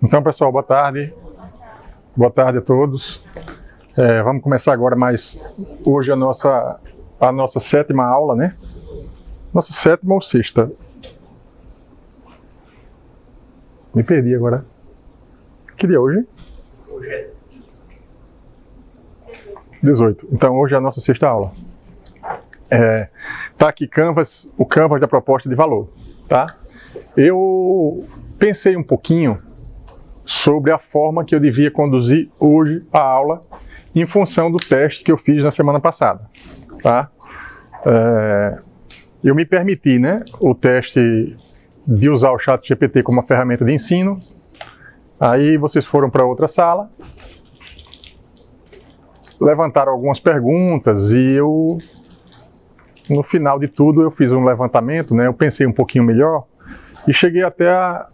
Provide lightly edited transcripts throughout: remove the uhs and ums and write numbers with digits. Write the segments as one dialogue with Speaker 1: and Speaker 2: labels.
Speaker 1: Então, pessoal, boa tarde. Boa tarde a todos. Vamos começar agora hoje a nossa 7ª aula, né? Nossa 7ª ou 6ª? Me perdi agora. Que dia é hoje?
Speaker 2: Hoje é
Speaker 1: 18. Então, hoje é a nossa 6ª aula. Tá aqui o Canvas da proposta de valor, tá? Eu pensei um pouquinho sobre a forma que eu devia conduzir hoje a aula em função do teste que eu fiz na semana passada, tá? Eu me permiti, né, o teste de usar o ChatGPT como uma ferramenta de ensino. Aí vocês foram para outra sala, levantaram algumas perguntas e no final de tudo eu fiz um levantamento, né? Eu pensei um pouquinho melhor e cheguei até a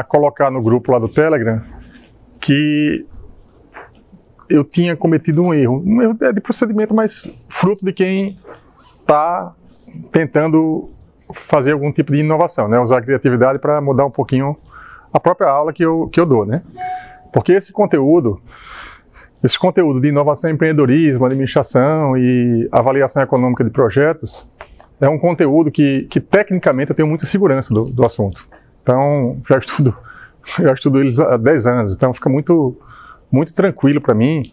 Speaker 1: colocar no grupo lá do Telegram que eu tinha cometido um erro de procedimento, mas fruto de quem está tentando fazer algum tipo de inovação, né? Usar a criatividade para mudar um pouquinho a própria aula que eu dou, né? Porque esse conteúdo de inovação, empreendedorismo, administração e avaliação econômica de projetos é um conteúdo que tecnicamente eu tenho muita segurança do assunto. Então, já estudo eles há 10 anos, então fica muito, muito tranquilo para mim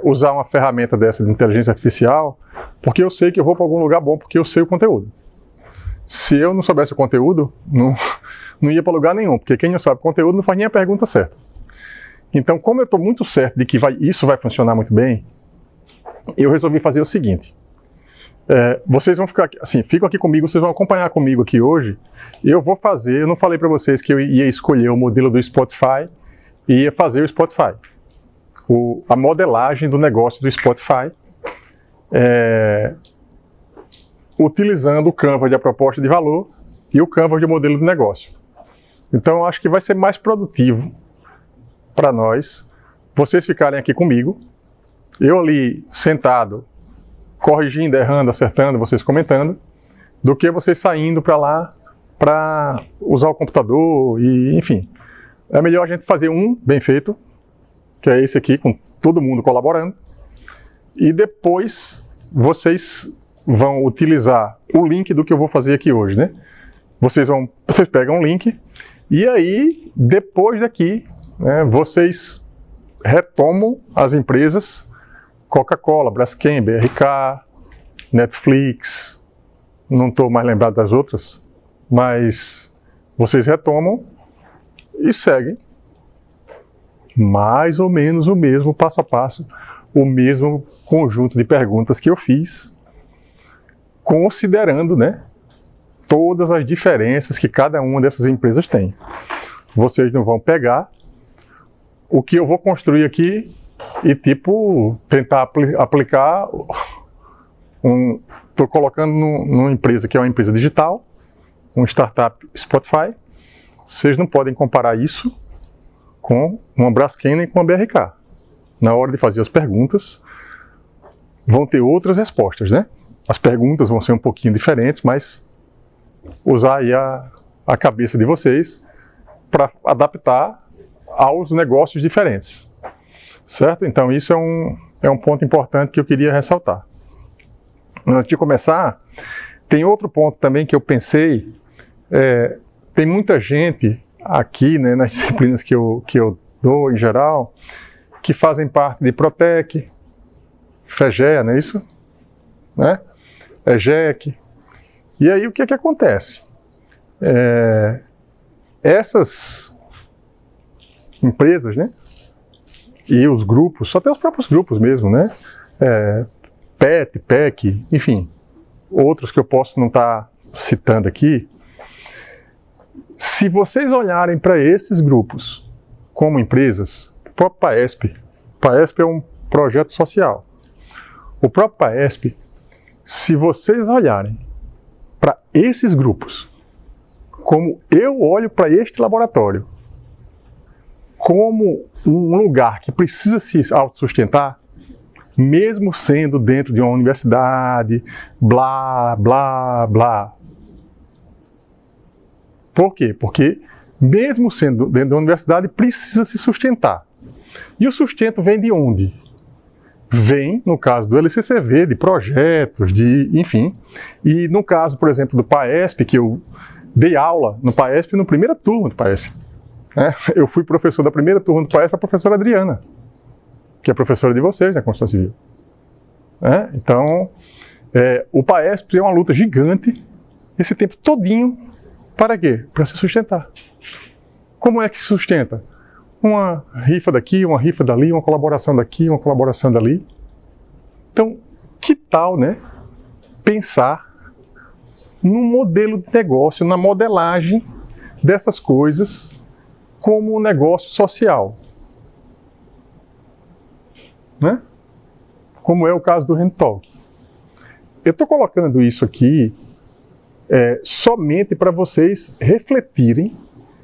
Speaker 1: usar uma ferramenta dessa de inteligência artificial, porque eu sei que eu vou para algum lugar bom, porque eu sei o conteúdo. Se eu não soubesse o conteúdo, não ia para lugar nenhum, porque quem não sabe o conteúdo não faz nem a pergunta certa. Então, como eu estou muito certo de que isso vai funcionar muito bem, eu resolvi fazer o seguinte. Vocês vão ficar aqui, assim, ficam aqui comigo, vocês vão acompanhar comigo aqui hoje. Eu não falei para vocês que eu ia escolher o modelo do Spotify e ia fazer o Spotify. A modelagem do negócio do Spotify, utilizando o Canvas de proposta de valor e o Canvas de modelo de negócio. Então, eu acho que vai ser mais produtivo para nós, vocês ficarem aqui comigo, eu ali sentado, corrigindo, errando, acertando, vocês comentando, do que vocês saindo para lá para usar o computador e, enfim. É melhor a gente fazer um bem feito, que é esse aqui, com todo mundo colaborando, e depois vocês vão utilizar o link do que eu vou fazer aqui hoje, né? Vocês pegam o link, e aí, depois daqui, né, vocês retomam as empresas Coca-Cola, Braskem, BRK, Netflix, não estou mais lembrado das outras, mas vocês retomam e seguem mais ou menos o mesmo passo a passo, o mesmo conjunto de perguntas que eu fiz, considerando, né, todas as diferenças que cada uma dessas empresas tem. Vocês não vão pegar o que eu vou construir aqui e, tentar aplicar. Estou colocando numa empresa que é uma empresa digital, um startup Spotify. Vocês não podem comparar isso com uma Braskem nem com uma BRK. Na hora de fazer as perguntas, vão ter outras respostas, né? As perguntas vão ser um pouquinho diferentes, mas usar aí a cabeça de vocês para adaptar aos negócios diferentes, certo? Então isso é um ponto importante que eu queria ressaltar. Antes de começar, tem outro ponto também que eu pensei, tem muita gente aqui, né, nas disciplinas que eu dou em geral, que fazem parte de Protec, FEGEA, não é isso? Né? EGEC. E aí o que acontece? Essas empresas, né? E os grupos, até os próprios grupos mesmo, né? PET, PEC, enfim, outros que eu posso não estar citando aqui. Se vocês olharem para esses grupos como empresas, o próprio PAESP é um projeto social. O próprio PAESP, se vocês olharem para esses grupos como eu olho para este laboratório, como um lugar que precisa se autossustentar, mesmo sendo dentro de uma universidade, blá, blá, blá. Por quê? Porque mesmo sendo dentro da universidade, precisa se sustentar. E o sustento vem de onde? Vem, no caso do LCCV, de projetos, enfim. E no caso, por exemplo, do PAESP, que eu dei aula no PAESP no primeira turma do PAESP. Eu fui professor da primeira turma do PAESP para a professora Adriana, que é professora de vocês na Construção Civil. Então, o PAESP é uma luta gigante, esse tempo todinho, para quê? Para se sustentar. Como é que se sustenta? Uma rifa daqui, uma rifa dali, uma colaboração daqui, uma colaboração dali. Então, que tal, né, pensar num modelo de negócio, na modelagem dessas coisas como um negócio social, né? Como é o caso do Rentalk. Eu estou colocando isso aqui somente para vocês refletirem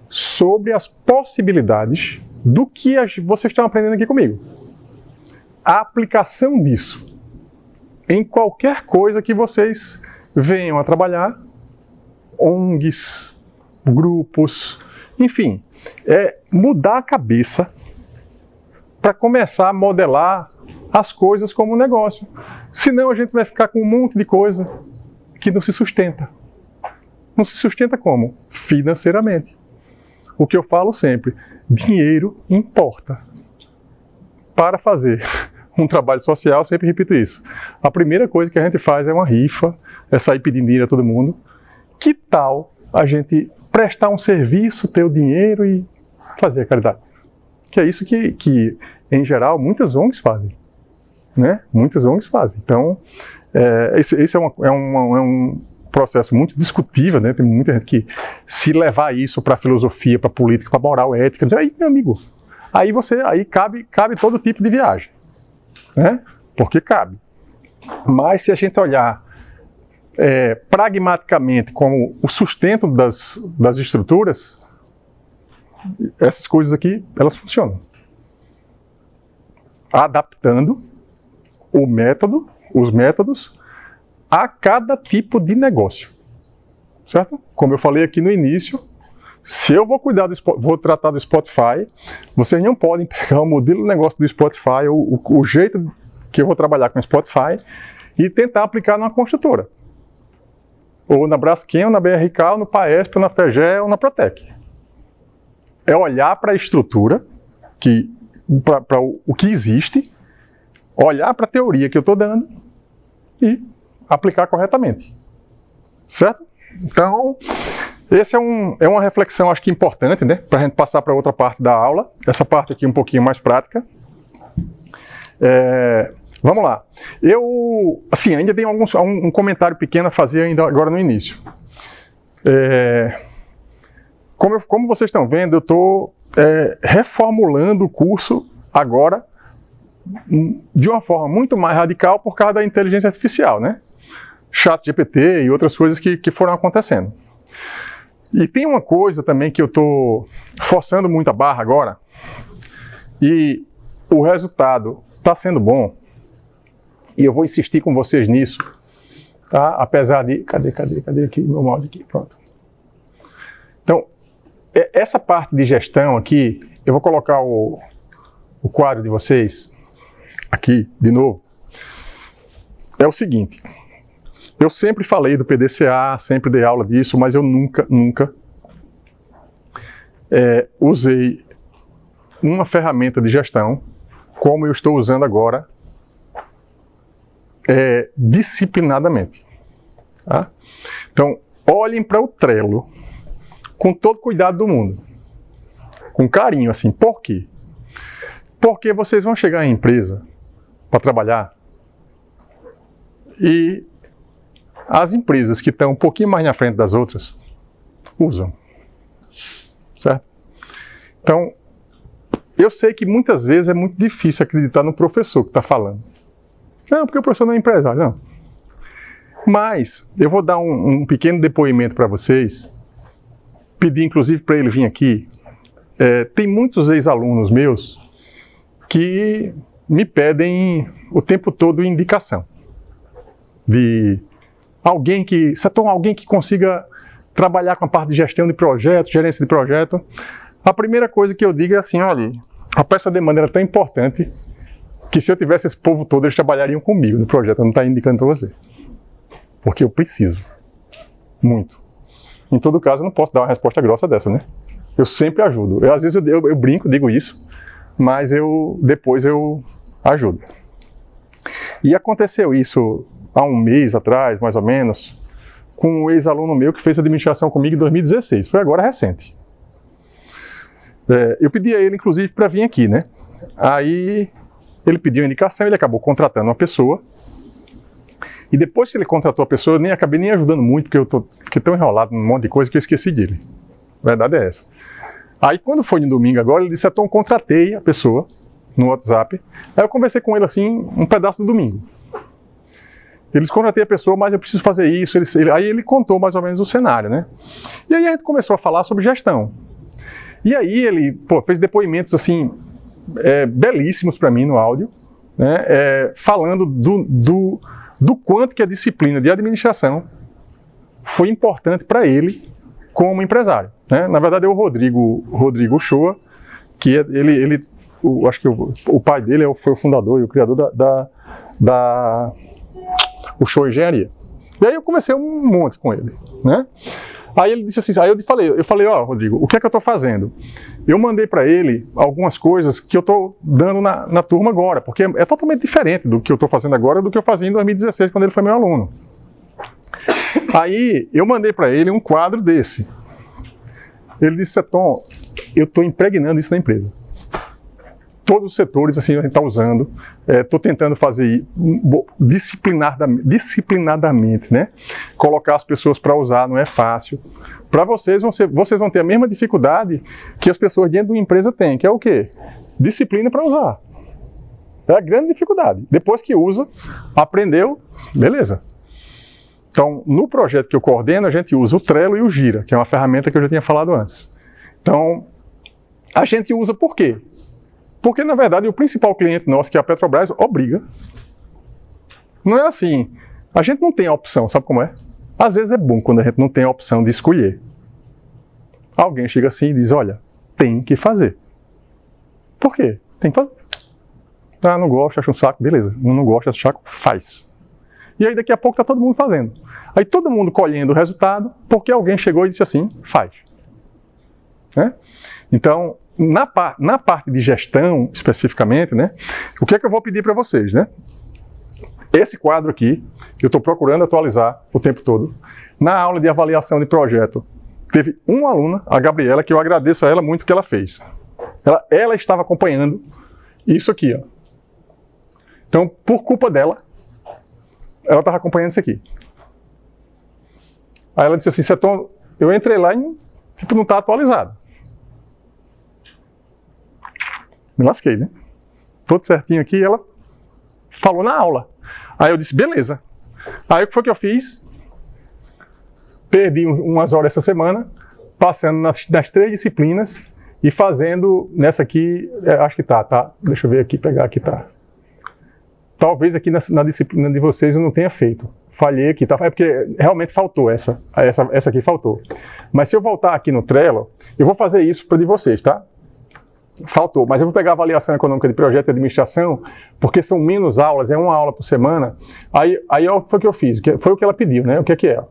Speaker 1: sobre as possibilidades do que vocês estão aprendendo aqui comigo. A aplicação disso em qualquer coisa que vocês venham a trabalhar, ONGs, grupos, enfim, mudar a cabeça para começar a modelar as coisas como um negócio. Senão a gente vai ficar com um monte de coisa que não se sustenta. Não se sustenta como? Financeiramente. O que eu falo sempre, dinheiro importa. Para fazer um trabalho social, sempre repito isso. A primeira coisa que a gente faz é uma rifa, é sair pedindo dinheiro a todo mundo. Que tal a gente prestar um serviço, ter o dinheiro e fazer a caridade? Que é isso que em geral, muitas ONGs fazem. Né? Muitas ONGs fazem. Então, esse é um processo muito discutível, né? Tem muita gente que, se levar isso para filosofia, para política, para moral, ética, diz, aí, meu amigo, aí cabe todo tipo de viagem, né? Porque cabe. Mas se a gente olhar pragmaticamente como o sustento das estruturas, essas coisas aqui, elas funcionam. Adaptando os métodos a cada tipo de negócio, certo? Como eu falei aqui no início, se eu vou tratar do Spotify, vocês não podem pegar o modelo de negócio do Spotify, o jeito que eu vou trabalhar com o Spotify e tentar aplicar numa construtora. Ou na Braskem, ou na BRK, ou no PAESP, ou na FEGE, ou na Protec. É olhar para a estrutura, para o que existe, olhar para a teoria que eu estou dando e aplicar corretamente. Certo? Então, essa é uma reflexão, acho que importante, né? Para a gente passar para outra parte da aula. Essa parte aqui um pouquinho mais prática. Vamos lá. Eu, assim, ainda tenho um comentário pequeno a fazer ainda agora no início. Como vocês estão vendo, eu estou reformulando o curso agora de uma forma muito mais radical por causa da inteligência artificial, né? ChatGPT e outras coisas que foram acontecendo. E tem uma coisa também que eu estou forçando muito a barra agora, e o resultado está sendo bom, e eu vou insistir com vocês nisso, tá? Apesar de... Cadê aqui meu mouse aqui? Pronto. Então, essa parte de gestão aqui, eu vou colocar o quadro de vocês aqui, de novo. É o seguinte, eu sempre falei do PDCA, sempre dei aula disso, mas eu nunca usei uma ferramenta de gestão como eu estou usando agora, disciplinadamente. Tá? Então, olhem para o Trello com todo cuidado do mundo, com carinho, assim. Por quê? Porque vocês vão chegar em empresa para trabalhar e as empresas que estão um pouquinho mais na frente das outras usam, certo? Então, eu sei que muitas vezes é muito difícil acreditar no professor que está falando. Não, porque o professor não é empresário, não. Mas eu vou dar um pequeno depoimento para vocês, pedir inclusive para ele vir aqui. Tem muitos ex-alunos meus que me pedem o tempo todo indicação de alguém que consiga trabalhar com a parte de gestão de projeto, gerência de projeto, a primeira coisa que eu digo é assim, olha, rapaz, essa demanda era tão importante que se eu tivesse esse povo todo, eles trabalhariam comigo no projeto, eu não estou indicando para você. Porque eu preciso. Muito. Em todo caso, eu não posso dar uma resposta grossa dessa, né? Eu sempre ajudo. Às vezes eu brinco, digo isso, mas depois eu ajudo. E aconteceu isso há um mês atrás, mais ou menos, com um ex-aluno meu que fez administração comigo em 2016. Foi agora recente. Eu pedi a ele, inclusive, para vir aqui, né? Aí ele pediu a indicação, ele acabou contratando uma pessoa. E depois que ele contratou a pessoa, eu acabei nem ajudando muito, porque fiquei tão enrolado num monte de coisa que eu esqueci dele. A verdade é essa. Aí quando foi no domingo agora, ele disse, então contratei a pessoa no WhatsApp. Aí eu conversei com ele assim, um pedaço do domingo. Eles contratei a pessoa, mas eu preciso fazer isso. Aí ele contou mais ou menos o cenário, né? E aí a gente começou a falar sobre gestão. E aí ele fez depoimentos assim, belíssimos para mim no áudio, né? Falando do quanto que a disciplina de administração foi importante para ele como empresário, né? Na verdade é o Rodrigo Uchoa, que acho que o pai dele foi o fundador e o criador da Uchoa Engenharia. E aí eu conversei um monte com ele, né? Aí ele disse assim, aí eu falei, ó, Rodrigo, o que é que eu estou fazendo? Eu mandei para ele algumas coisas que eu estou dando na turma agora, porque é totalmente diferente do que eu estou fazendo agora do que eu fazia em 2016, quando ele foi meu aluno. Aí eu mandei para ele um quadro desse. Ele disse, Tom, eu estou impregnando isso na empresa. Todos os setores assim, a gente está usando, estou tentando fazer disciplinadamente, né? Colocar as pessoas para usar não é fácil. Para vocês vão ter a mesma dificuldade que as pessoas dentro de uma empresa têm, que é o quê? Disciplina para usar. É a grande dificuldade. Depois que usa, aprendeu, beleza. Então, no projeto que eu coordeno, a gente usa o Trello e o Gira, que é uma ferramenta que eu já tinha falado antes. Então, a gente usa por quê? Porque, na verdade, o principal cliente nosso, que é a Petrobras, obriga. Não é assim. A gente não tem a opção, sabe como é? Às vezes é bom quando a gente não tem a opção de escolher. Alguém chega assim e diz, olha, tem que fazer. Por quê? Tem que fazer. Ah, não gosto, acho um saco, beleza. Não gosto, acho um saco, faz. E aí daqui a pouco está todo mundo fazendo. Aí todo mundo colhendo o resultado, porque alguém chegou e disse assim, faz. Né? Então, na parte de gestão, especificamente, né, o que é que eu vou pedir para vocês, né? Esse quadro aqui, eu estou procurando atualizar o tempo todo. Na aula de avaliação de projeto, teve uma aluna, a Gabriela, que eu agradeço a ela muito o que ela fez. Ela estava acompanhando isso aqui, ó. Então, por culpa dela, ela estava acompanhando isso aqui. Aí ela disse assim, Tom, eu entrei lá e tipo, não está atualizado. Me lasquei, né? Tudo certinho aqui, ela falou na aula. Aí eu disse, beleza. Aí o que foi que eu fiz? Perdi umas horas essa semana, passando nas 3 disciplinas e fazendo nessa aqui, acho que tá. Deixa eu ver aqui, pegar aqui, tá. Talvez aqui na disciplina de vocês eu não tenha feito. Falhei aqui, tá? É porque realmente faltou essa aqui faltou. Mas se eu voltar aqui no Trello, eu vou fazer isso para de vocês, tá? Faltou, mas eu vou pegar a avaliação econômica de projeto e administração, porque são menos aulas, é uma aula por semana. Aí foi o que eu fiz, foi o que ela pediu, né? O que é?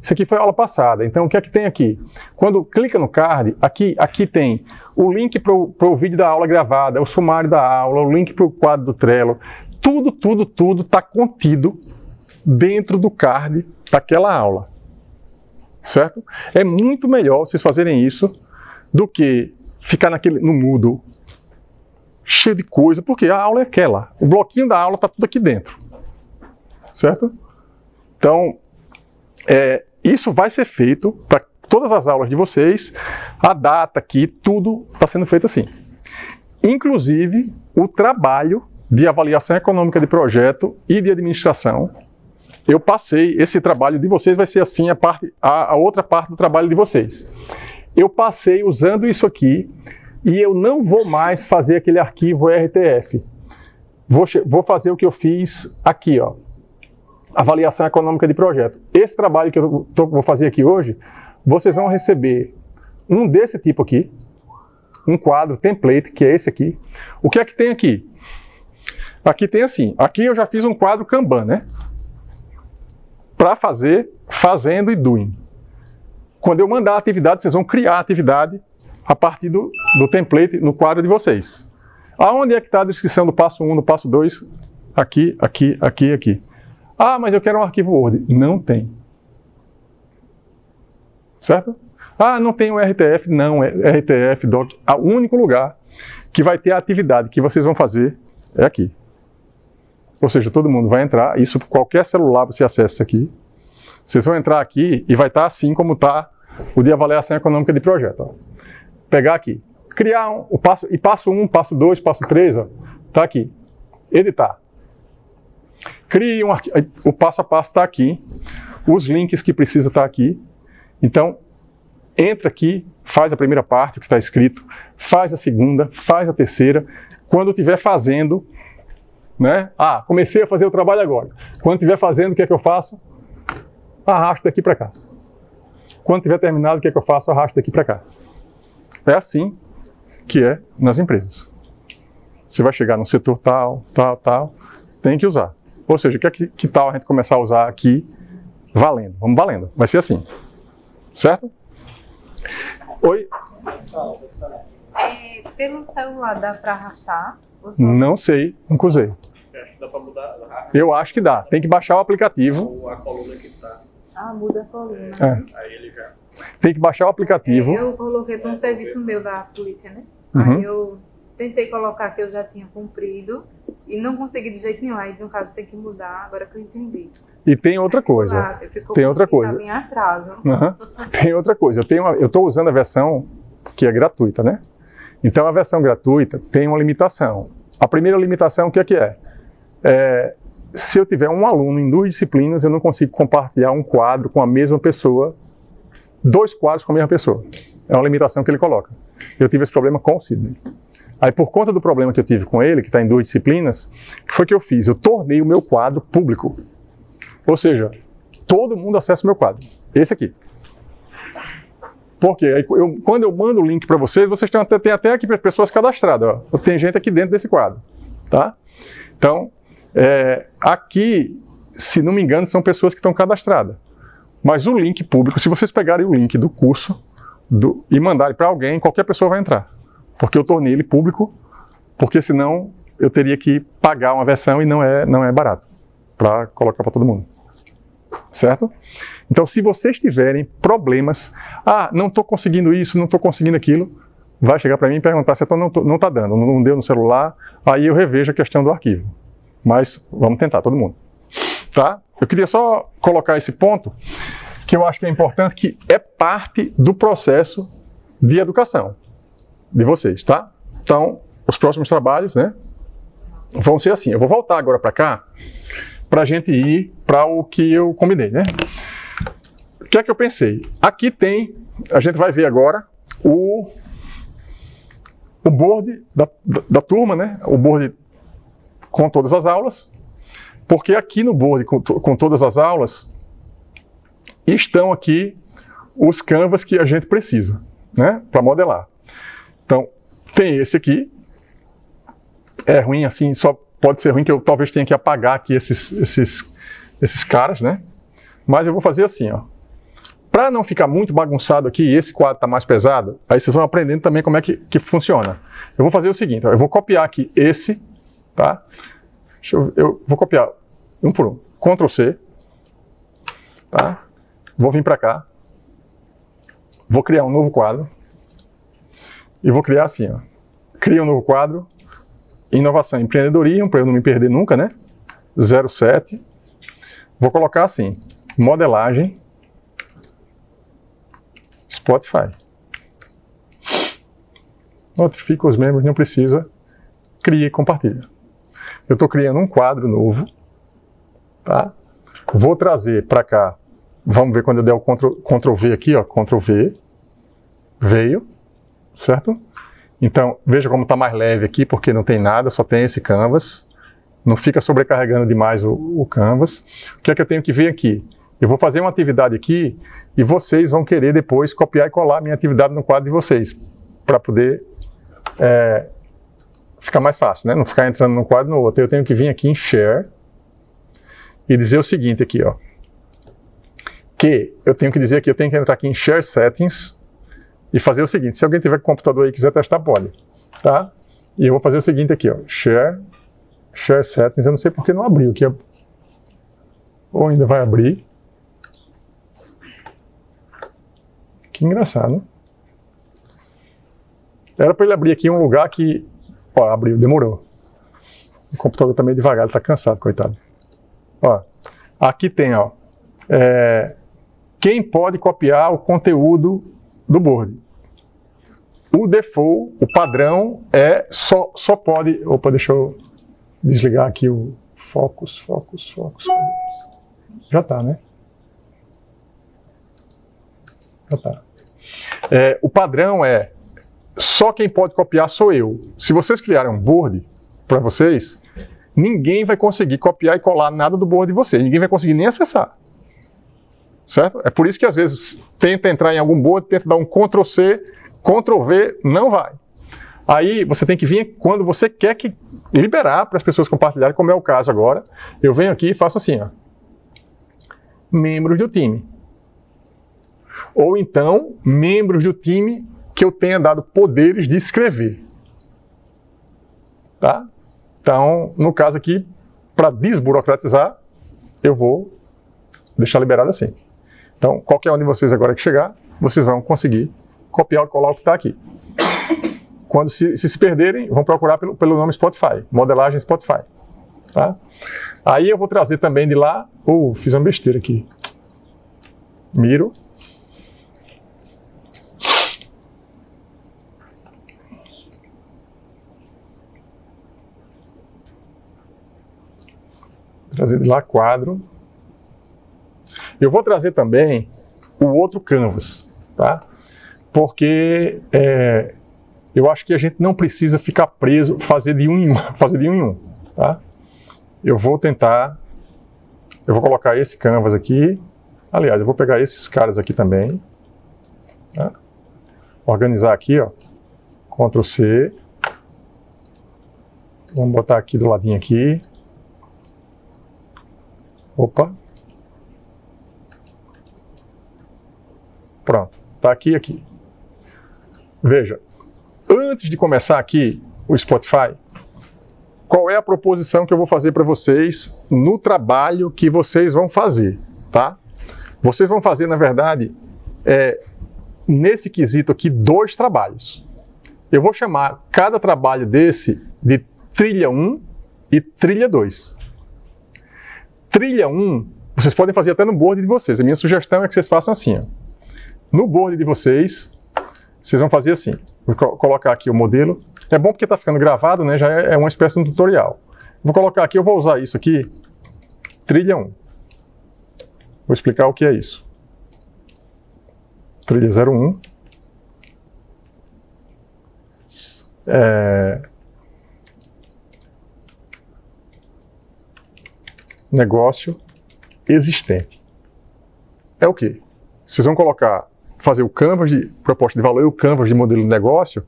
Speaker 1: Isso aqui foi a aula passada, então o que é que tem aqui? Quando clica no card, aqui tem o link para o vídeo da aula gravada, o sumário da aula, o link para o quadro do Trello, tudo está contido dentro do card daquela aula, certo? É muito melhor vocês fazerem isso do que ficar no Moodle, cheio de coisa, porque a aula é aquela. O bloquinho da aula está tudo aqui dentro. Certo? Então, isso vai ser feito para todas as aulas de vocês. A data aqui, tudo está sendo feito assim. Inclusive, o trabalho de avaliação econômica de projeto e de administração. Eu passei, esse trabalho de vocês vai ser assim a outra parte do trabalho de vocês. Eu passei usando isso aqui e eu não vou mais fazer aquele arquivo RTF. Vou fazer o que eu fiz aqui, ó. Avaliação econômica de projeto. Esse trabalho que eu vou fazer aqui hoje vocês vão receber um desse tipo aqui, um quadro template, que é esse aqui. O que é que tem aqui? Aqui tem assim, aqui eu já fiz um quadro Kanban, né? Para fazer, fazendo e doing. Quando eu mandar a atividade, vocês vão criar a atividade a partir do template no quadro de vocês. Aonde é que está a descrição do passo 1, do passo 2? Aqui, aqui, aqui, aqui. Ah, mas eu quero um arquivo Word. Não tem. Certo? Ah, não tem o RTF. Não, é RTF, Doc. O único lugar que vai ter a atividade que vocês vão fazer é aqui. Ou seja, todo mundo vai entrar, isso qualquer celular você acessa isso aqui. Vocês vão entrar aqui e vai estar assim como está o de avaliação econômica de projeto. Ó. Pegar aqui, criar passo 1, passo 2, passo 3, está aqui. Editar. Crie um arquivo, o passo a passo está aqui, os links que precisa estar aqui. Então, entra aqui, faz a primeira parte, o que está escrito, faz a segunda, faz a terceira. Quando estiver fazendo, né? Ah, comecei a fazer o trabalho agora. Quando estiver fazendo, o que é que eu faço? Arrasto daqui para cá. Quando estiver terminado, o que é que eu faço? Arrasto daqui para cá. É assim que é nas empresas. Você vai chegar num setor tal, tem que usar. Ou seja, que tal a gente começar a usar aqui valendo? Vamos valendo. Vai ser assim. Certo? Oi?
Speaker 2: Pelo celular dá para arrastar?
Speaker 1: Não sei, nunca usei.
Speaker 3: Acho que dá para mudar.
Speaker 1: Eu acho que dá. Tem que baixar o aplicativo.
Speaker 3: Ou a coluna que está.
Speaker 2: Ah, muda a coluna.
Speaker 3: Aí ele já.
Speaker 1: Tem que baixar o aplicativo.
Speaker 2: Eu coloquei para um serviço meu da polícia, né?
Speaker 1: Uhum.
Speaker 2: Aí eu tentei colocar que eu já tinha cumprido e não consegui de jeito nenhum. Aí, no caso, tem que mudar, agora que eu entendi.
Speaker 1: E tem outra coisa. Tem outra coisa.
Speaker 2: Tá em atraso.
Speaker 1: Uhum. Tem outra coisa. Eu estou usando a versão que é gratuita, né? Então, a versão gratuita tem uma limitação. A primeira limitação, o que é? Se eu tiver um aluno em 2 disciplinas, eu não consigo compartilhar um quadro com a mesma pessoa, 2 quadros com a mesma pessoa. É uma limitação que ele coloca. Eu tive esse problema com o Sidney. Aí, por conta do problema que eu tive com ele, que está em 2 disciplinas, o que foi que eu fiz? Eu tornei o meu quadro público. Ou seja, todo mundo acessa o meu quadro. Esse aqui. Porque aí, quando eu mando o link para vocês têm até aqui pessoas cadastradas. Ó. Tem gente aqui dentro desse quadro. Tá? Então, aqui, se não me engano, são pessoas que estão cadastradas. Mas o link público, se vocês pegarem o link do curso e mandarem para alguém, qualquer pessoa vai entrar. Porque eu tornei ele público, porque senão eu teria que pagar uma versão e não é barato para colocar para todo mundo. Certo? Então, se vocês tiverem problemas, não estou conseguindo isso, não estou conseguindo aquilo, vai chegar para mim e perguntar se não está dando, não deu no celular, aí eu revejo a questão do arquivo. Mas vamos tentar, todo mundo. Tá? Eu queria só colocar esse ponto, que eu acho que é importante, que é parte do processo de educação de vocês, tá? Então, os próximos trabalhos, né, vão ser assim. Eu vou voltar agora para cá, para a gente ir para o que eu combinei, né? O que é que eu pensei? Aqui tem, a gente vai ver agora, o board da turma, né? O board com todas as aulas, porque aqui no board com todas as aulas estão aqui os canvas que a gente precisa, né? Para modelar. Então, tem esse aqui, é ruim assim, só pode ser ruim que eu talvez tenha que apagar aqui esses caras, né? Mas eu vou fazer assim, ó. Para não ficar muito bagunçado aqui, e esse quadro está mais pesado, aí vocês vão aprendendo também como é que funciona. Eu vou fazer o seguinte, ó, eu vou copiar aqui esse, tá? Eu vou copiar um por um. Ctrl C, tá? Vou vir para cá, vou criar um novo quadro, e vou criar assim, ó. Cria um novo quadro, inovação e empreendedorismo, para eu não me perder nunca, né? 07. Vou colocar assim, modelagem, Spotify. Notifica os membros, não precisa, cria e compartilha. Eu estou criando um quadro novo, tá? Vou trazer para cá, vamos ver quando eu der o Ctrl V aqui, ó, Ctrl V, veio, certo? Então, veja como está mais leve aqui, porque não tem nada, só tem esse canvas. Não fica sobrecarregando demais o canvas. O que é que eu tenho que ver aqui? Eu vou fazer uma atividade aqui e vocês vão querer depois copiar e colar a minha atividade no quadro de vocês, para poder ficar mais fácil, né? Não ficar entrando num quadro no outro. Eu tenho que vir aqui em Share e dizer o seguinte aqui, ó. Que eu tenho que dizer que eu tenho que entrar aqui em Share Settings e fazer o seguinte. Se alguém tiver com computador aí e quiser testar, pode. Tá? E eu vou fazer o seguinte aqui, ó. Share Settings. Eu não sei porque não abriu aqui. Ou ainda vai abrir. Que engraçado, né? Era para ele abrir aqui um lugar que... Ó, abriu, demorou. O computador tá meio devagar, ele tá cansado, coitado. Ó, aqui tem, ó. Quem pode copiar o conteúdo do board. O default, o padrão é só pode... Opa, deixa eu desligar aqui o Focus. Já tá, né? Já tá. O padrão é só quem pode copiar sou eu. Se vocês criarem um board para vocês, ninguém vai conseguir copiar e colar nada do board de vocês. Ninguém vai conseguir nem acessar. Certo? É por isso que às vezes tenta entrar em algum board, tenta dar um Ctrl+C, Ctrl+V, não vai. Aí você tem que vir quando você quer que liberar para as pessoas compartilharem, como é o caso agora. Eu venho aqui e faço assim, ó. Membros do time. Ou então, membros do time que eu tenha dado poderes de escrever. Tá? Então, no caso aqui, para desburocratizar, eu vou deixar liberado assim. Então, qualquer um de vocês agora que chegar, vocês vão conseguir copiar e colar o que está aqui. Quando se perderem, vão procurar pelo nome Spotify, modelagem Spotify. Tá? Aí eu vou trazer também de lá... fiz uma besteira aqui. Miro. Trazer de lá quadro. Eu vou trazer também o outro Canvas, tá? Porque eu acho que a gente não precisa ficar preso, fazer de um em um, tá? Eu vou colocar esse Canvas aqui. Aliás, eu vou pegar esses caras aqui também, tá? Organizar aqui, ó. Ctrl+C. Vamos botar aqui do ladinho aqui. Opa. Pronto, tá aqui. Veja, antes de começar aqui o Spotify, qual é a proposição que eu vou fazer para vocês no trabalho que vocês vão fazer, tá? Vocês vão fazer, na verdade, nesse quesito aqui, 2 trabalhos. Eu vou chamar cada trabalho desse de trilha 1 e trilha 2. Trilha 1, vocês podem fazer até no board de vocês. A minha sugestão é que vocês façam assim, ó. No board de vocês, vocês vão fazer assim. Vou colocar aqui o modelo. É bom porque está ficando gravado, né? Já é uma espécie de um tutorial. Vou colocar aqui, eu vou usar isso aqui, trilha 1. Vou explicar o que é isso. Trilha 01. Negócio existente. É o quê? Vocês vão fazer o canvas de proposta de valor e o canvas de modelo de negócio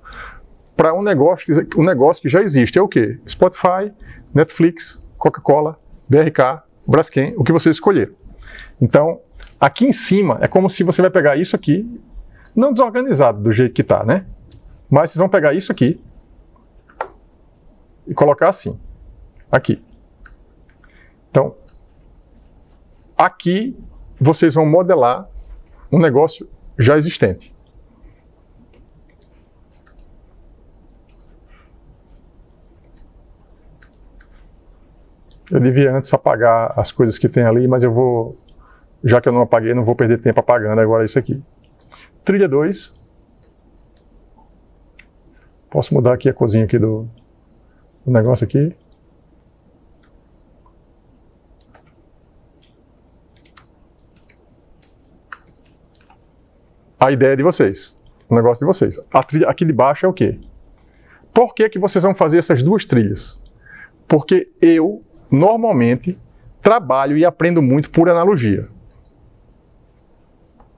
Speaker 1: para um negócio que já existe. É o quê? Spotify, Netflix, Coca-Cola, BRK, Braskem, o que você escolher. Então, aqui em cima é como se você vai pegar isso aqui, não desorganizado do jeito que está, né? Mas vocês vão pegar isso aqui e colocar assim, aqui. Então, aqui vocês vão modelar um negócio já existente. Eu devia antes apagar as coisas que tem ali, mas eu vou, já que eu não apaguei, não vou perder tempo apagando agora isso aqui. Trilha 2. Posso mudar aqui a cozinha aqui do negócio aqui. A ideia é de vocês, o negócio de vocês. A trilha aqui de baixo é o quê? Por que que vocês vão fazer essas 2 trilhas? Porque eu, normalmente, trabalho e aprendo muito por analogia.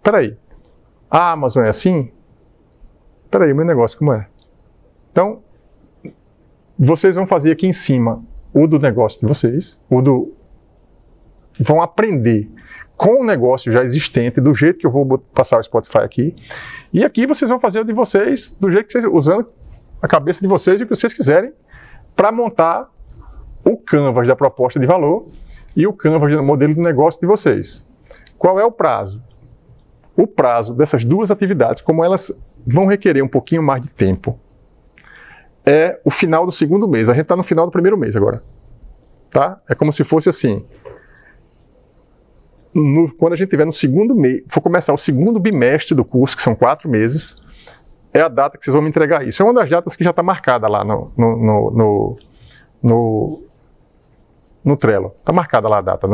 Speaker 1: peraí, a Amazon é assim? Peraí, o meu negócio como é? Então, vocês vão fazer aqui em cima o do negócio de vocês, vão aprender com o negócio já existente, do jeito que eu vou passar o Spotify aqui, e aqui vocês vão fazer o de vocês, do jeito que vocês, usando a cabeça de vocês e o que vocês quiserem, para montar o canvas da proposta de valor e o canvas do modelo de negócio de vocês. Qual é o prazo? O prazo dessas duas atividades, como elas vão requerer um pouquinho mais de tempo, é o final do segundo mês. A gente está no final do primeiro mês agora. Tá? É como se fosse assim. Quando a gente estiver no segundo mês, for começar o segundo bimestre do curso, que são 4 meses, é a data que vocês vão me entregar isso. É uma das datas que já está marcada lá no Trello. Está marcada lá a data.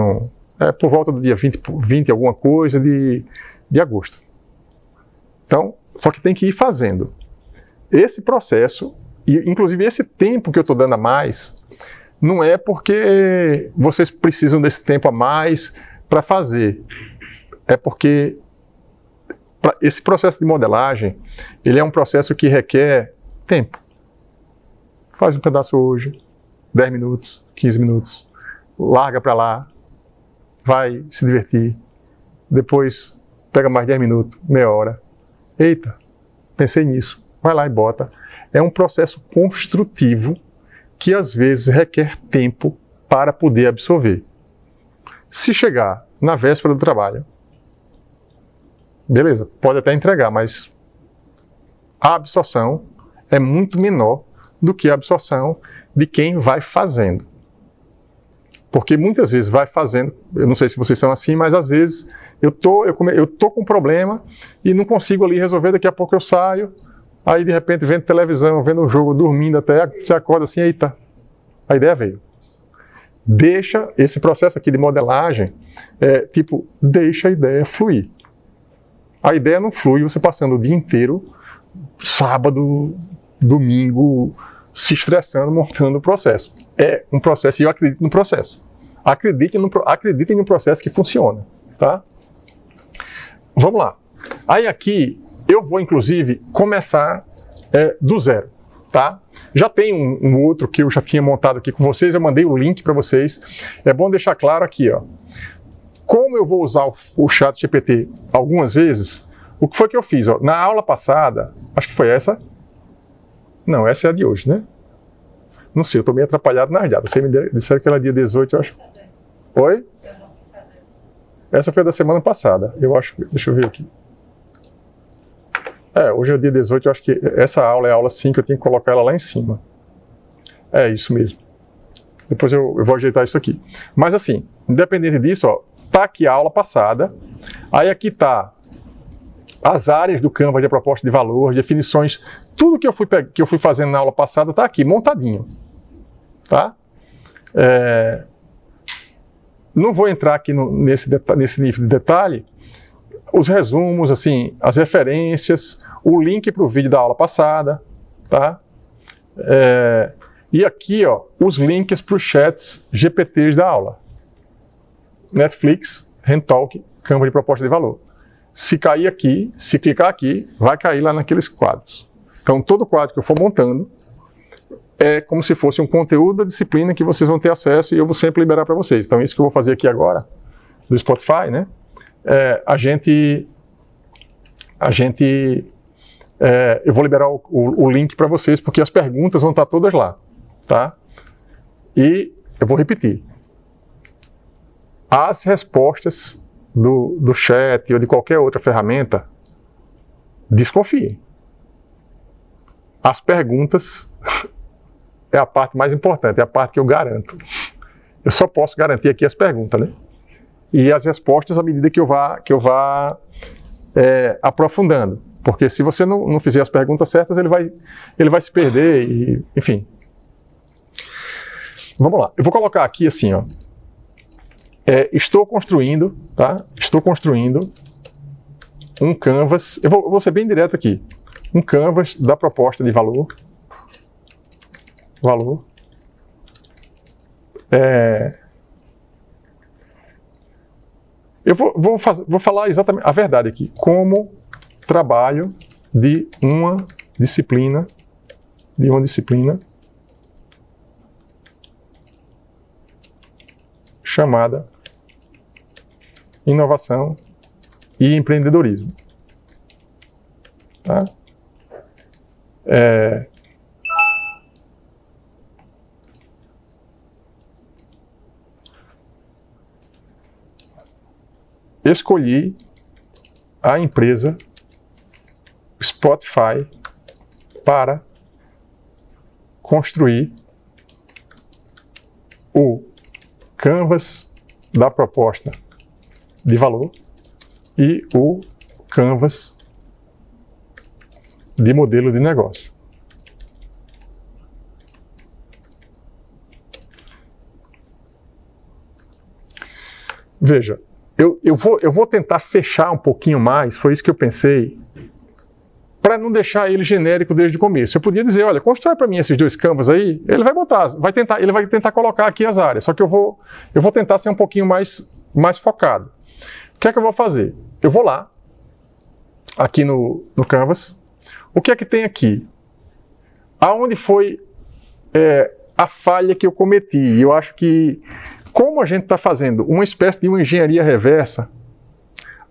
Speaker 1: É por volta do dia 20 alguma coisa de agosto. Então, só que tem que ir fazendo. Esse processo, e inclusive esse tempo que eu estou dando a mais, não é porque vocês precisam desse tempo a mais para fazer. É porque esse processo de modelagem, ele é um processo que requer tempo. Faz um pedaço hoje, 10 minutos, 15 minutos, larga para lá, vai se divertir, depois pega mais 10 minutos, meia hora. Eita, pensei nisso, vai lá e bota. É um processo construtivo que às vezes requer tempo para poder absorver. Se chegar na véspera do trabalho, beleza, pode até entregar, mas a absorção é muito menor do que a absorção de quem vai fazendo. Porque muitas vezes vai fazendo, eu não sei se vocês são assim, mas às vezes eu tô com um problema e não consigo ali resolver, daqui a pouco eu saio, aí de repente vendo televisão, vendo um jogo, dormindo até, você acorda assim, eita, a ideia veio. Deixa esse processo aqui de modelagem, deixa a ideia fluir. A ideia não flui você passando o dia inteiro, sábado, domingo, se estressando, montando o processo. É um processo e eu acredito no processo. Acreditem no processo que funciona, tá? Vamos lá. Aí aqui eu vou inclusive começar do zero, tá? Já tem um outro que eu já tinha montado aqui com vocês, eu mandei o link para vocês. É bom deixar claro aqui, ó. Como eu vou usar o ChatGPT algumas vezes, o que foi que eu fiz? Ó? Na aula passada, acho que foi essa. Não, essa é a de hoje, né? Não sei, eu estou meio atrapalhado nas datas. Vocês me disseram que era dia 18, eu acho. Oi? Essa foi a da semana passada, eu acho. Deixa eu ver aqui. Hoje é o dia 18, eu acho que essa aula é a aula 5, eu tenho que colocar ela lá em cima. É isso mesmo. Depois eu vou ajeitar isso aqui. Mas assim, independente disso, ó, tá aqui a aula passada. Aí aqui tá as áreas do Canva de proposta de valor, definições, tudo que eu fui fazendo na aula passada tá aqui, montadinho. Tá? Não vou entrar aqui nesse nível de detalhe. Os resumos, assim, as referências, o link para o vídeo da aula passada, tá? E aqui, ó, os links para os chats GPTs da aula. Netflix, HandTalk, Canva de proposta de valor. Se cair aqui, se clicar aqui, vai cair lá naqueles quadros. Então, todo quadro que eu for montando é como se fosse um conteúdo da disciplina que vocês vão ter acesso e eu vou sempre liberar para vocês. Então, isso que eu vou fazer aqui agora, do Spotify, né? Eu vou liberar o link para vocês, porque as perguntas vão estar todas lá, tá? E eu vou repetir. As respostas do chat ou de qualquer outra ferramenta, desconfiem. As perguntas é a parte mais importante, é a parte que eu garanto. Eu só posso garantir aqui as perguntas, né? E as respostas à medida que eu vá aprofundando. Porque se você não fizer as perguntas certas, ele vai se perder, e, enfim. Vamos lá. Eu vou colocar aqui assim, ó. Estou construindo, tá? Estou construindo um canvas. Eu vou ser bem direto aqui. Um canvas da proposta de valor. Eu vou falar exatamente a verdade aqui. Como trabalho de uma disciplina chamada inovação e empreendedorismo. Tá? Escolhi a empresa Spotify para construir o canvas da proposta de valor e o canvas de modelo de negócio. Veja, eu vou tentar fechar um pouquinho mais, foi isso que eu pensei, para não deixar ele genérico desde o começo. Eu podia dizer, olha, constrói para mim esses 2 canvas aí, ele vai tentar colocar aqui as áreas, só que eu vou tentar ser um pouquinho mais focado. O que é que eu vou fazer? Eu vou lá, aqui no canvas, o que é que tem aqui? Aonde foi a falha que eu cometi? Eu acho que, como a gente está fazendo uma espécie de uma engenharia reversa,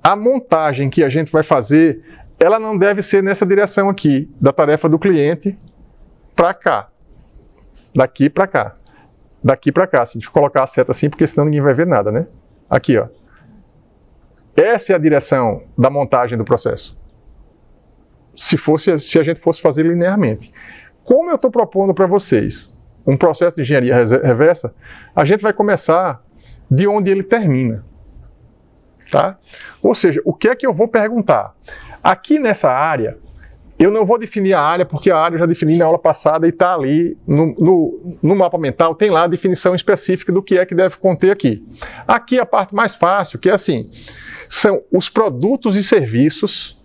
Speaker 1: a montagem que a gente vai fazer, ela não deve ser nessa direção aqui, da tarefa do cliente para cá. Daqui para cá. Daqui para cá. Se a gente colocar a seta assim, porque senão ninguém vai ver nada, né? Aqui, ó. Essa é a direção da montagem do processo. Se a gente fosse fazer linearmente. Como eu estou propondo para vocês um processo de engenharia reversa, a gente vai começar de onde ele termina. Tá? Ou seja, o que é que eu vou perguntar? Aqui nessa área, eu não vou definir a área, porque a área eu já defini na aula passada e está ali no mapa mental, tem lá a definição específica do que é que deve conter aqui. Aqui a parte mais fácil, que é assim, são os produtos e serviços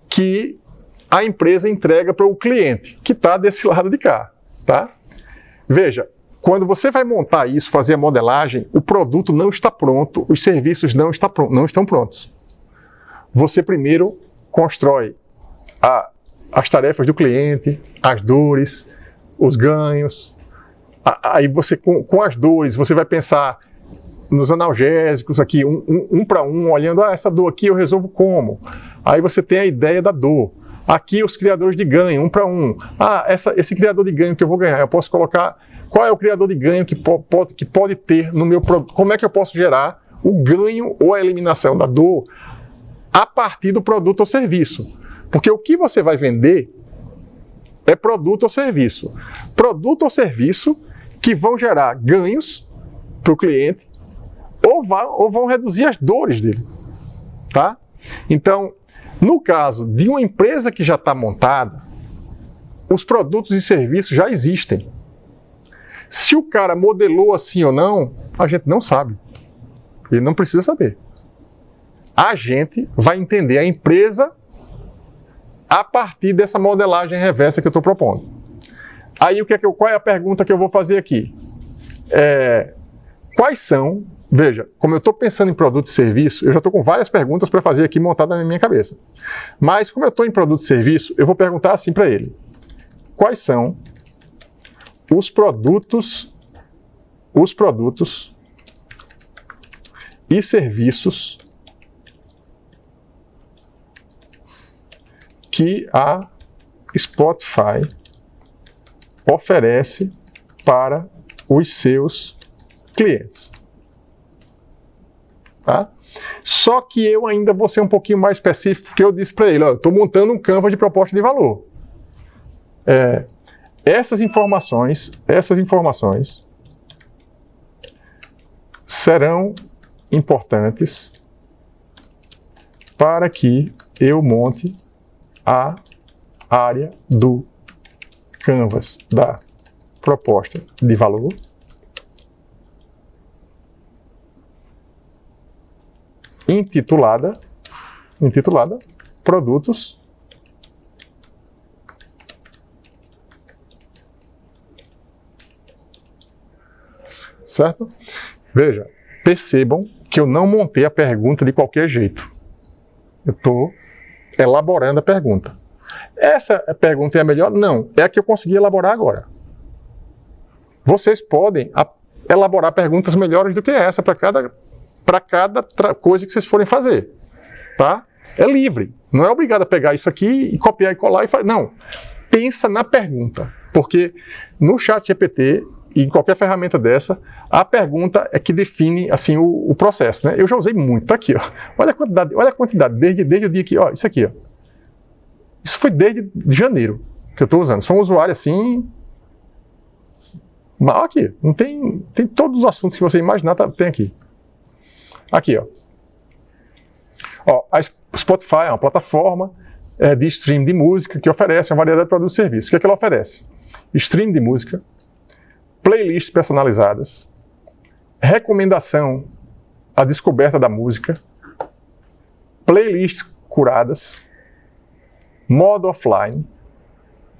Speaker 1: que a empresa entrega para o cliente, que está desse lado de cá. Tá? Veja, quando você vai montar isso, fazer a modelagem, o produto não está pronto, os serviços não estão prontos. Você primeiro constrói as tarefas do cliente, as dores, os ganhos. Aí você, com as dores, você vai pensar nos analgésicos aqui, um para um, olhando, essa dor aqui eu resolvo como? Aí você tem a ideia da dor. Aqui os criadores de ganho, um para um. Esse criador de ganho que eu vou ganhar, eu posso colocar qual é o criador de ganho que pode ter no meu produto, como é que eu posso gerar o ganho ou a eliminação da dor a partir do produto ou serviço. Porque o que você vai vender é produto ou serviço. Produto ou serviço que vão gerar ganhos para o cliente ou vão reduzir as dores dele. Tá? Então, no caso de uma empresa que já está montada, os produtos e serviços já existem. Se o cara modelou assim ou não, a gente não sabe. Ele não precisa saber. A gente vai entender a empresa a partir dessa modelagem reversa que eu estou propondo. Aí qual é a pergunta que eu vou fazer aqui? Quais são, veja, como eu estou pensando em produto e serviço, eu já estou com várias perguntas para fazer aqui montadas na minha cabeça. Mas como eu estou em produto e serviço, eu vou perguntar assim para ele. Quais são os produtos e serviços que a Spotify oferece para os seus clientes. Tá? Só que eu ainda vou ser um pouquinho mais específico, porque eu disse para ele, eu estou montando um canvas de proposta de valor. Essas informações serão importantes para que eu monte a área do canvas da proposta de valor intitulada Produtos certo? Veja, percebam que eu não montei a pergunta de qualquer jeito. Eu estou elaborando a pergunta. Essa pergunta é a melhor? Não, é a que eu consegui elaborar agora. Vocês podem elaborar perguntas melhores do que essa para cada coisa que vocês forem fazer. Tá? É livre. Não é obrigado a pegar isso aqui e copiar e colar e fazer. Não. Pensa na pergunta. Porque no ChatGPT e em qualquer ferramenta dessa, a pergunta é que define assim, o processo. Né? Eu já usei muito. Tá aqui. Ó. Olha a quantidade. Desde o dia que... Ó, isso aqui. Ó. Isso foi desde janeiro que eu estou usando. Sou um usuário assim... Mas aqui. Não tem todos os assuntos que você imaginar, tem aqui. Aqui, ó. A Spotify é uma plataforma de stream de música que oferece uma variedade de produtos e serviços. O que é que ela oferece? Stream de música, playlists personalizadas, recomendação à descoberta da música, playlists curadas, modo offline,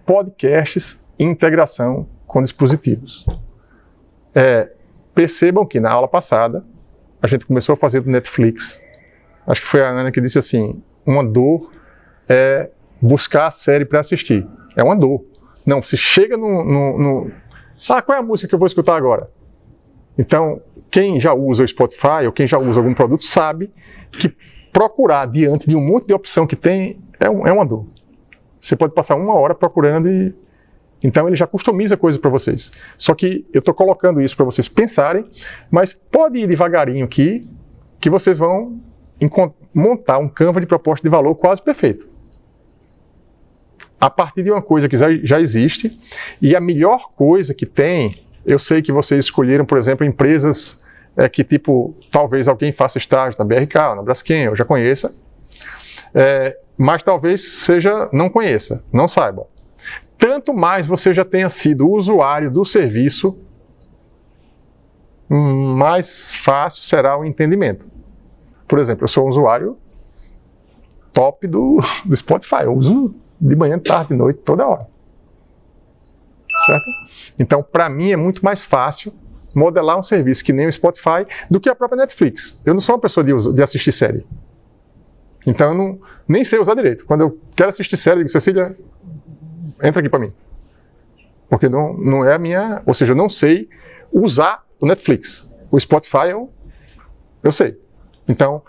Speaker 1: podcasts e integração com dispositivos. Percebam que na aula passada a gente começou a fazer do Netflix. Acho que foi a Ana que disse assim, uma dor é buscar a série para assistir. É uma dor. Não, você chega qual é a música que eu vou escutar agora? Então, quem já usa o Spotify ou quem já usa algum produto sabe que procurar diante de um monte de opção que tem é uma dor. Você pode passar 1 hora procurando e... Então ele já customiza coisas para vocês. Só que eu estou colocando isso para vocês pensarem, mas pode ir devagarinho aqui, que vocês vão montar um Canva de proposta de valor quase perfeito. A partir de uma coisa que já existe, e a melhor coisa que tem, eu sei que vocês escolheram, por exemplo, empresas que tipo, talvez alguém faça estágio na BRK, na Braskem, eu já conheça, mas talvez não conheça, não saiba. Tanto mais você já tenha sido usuário do serviço, mais fácil será o entendimento. Por exemplo, eu sou um usuário top do Spotify. Eu uso de manhã, tarde, noite, toda hora. Certo? Então, para mim, é muito mais fácil modelar um serviço que nem o Spotify do que a própria Netflix. Eu não sou uma pessoa de assistir série. Então, eu nem sei usar direito. Quando eu quero assistir série, eu digo, Cecília, entra aqui para mim. Porque não é a minha... Ou seja, eu não sei usar o Netflix. O Spotify eu sei. Então,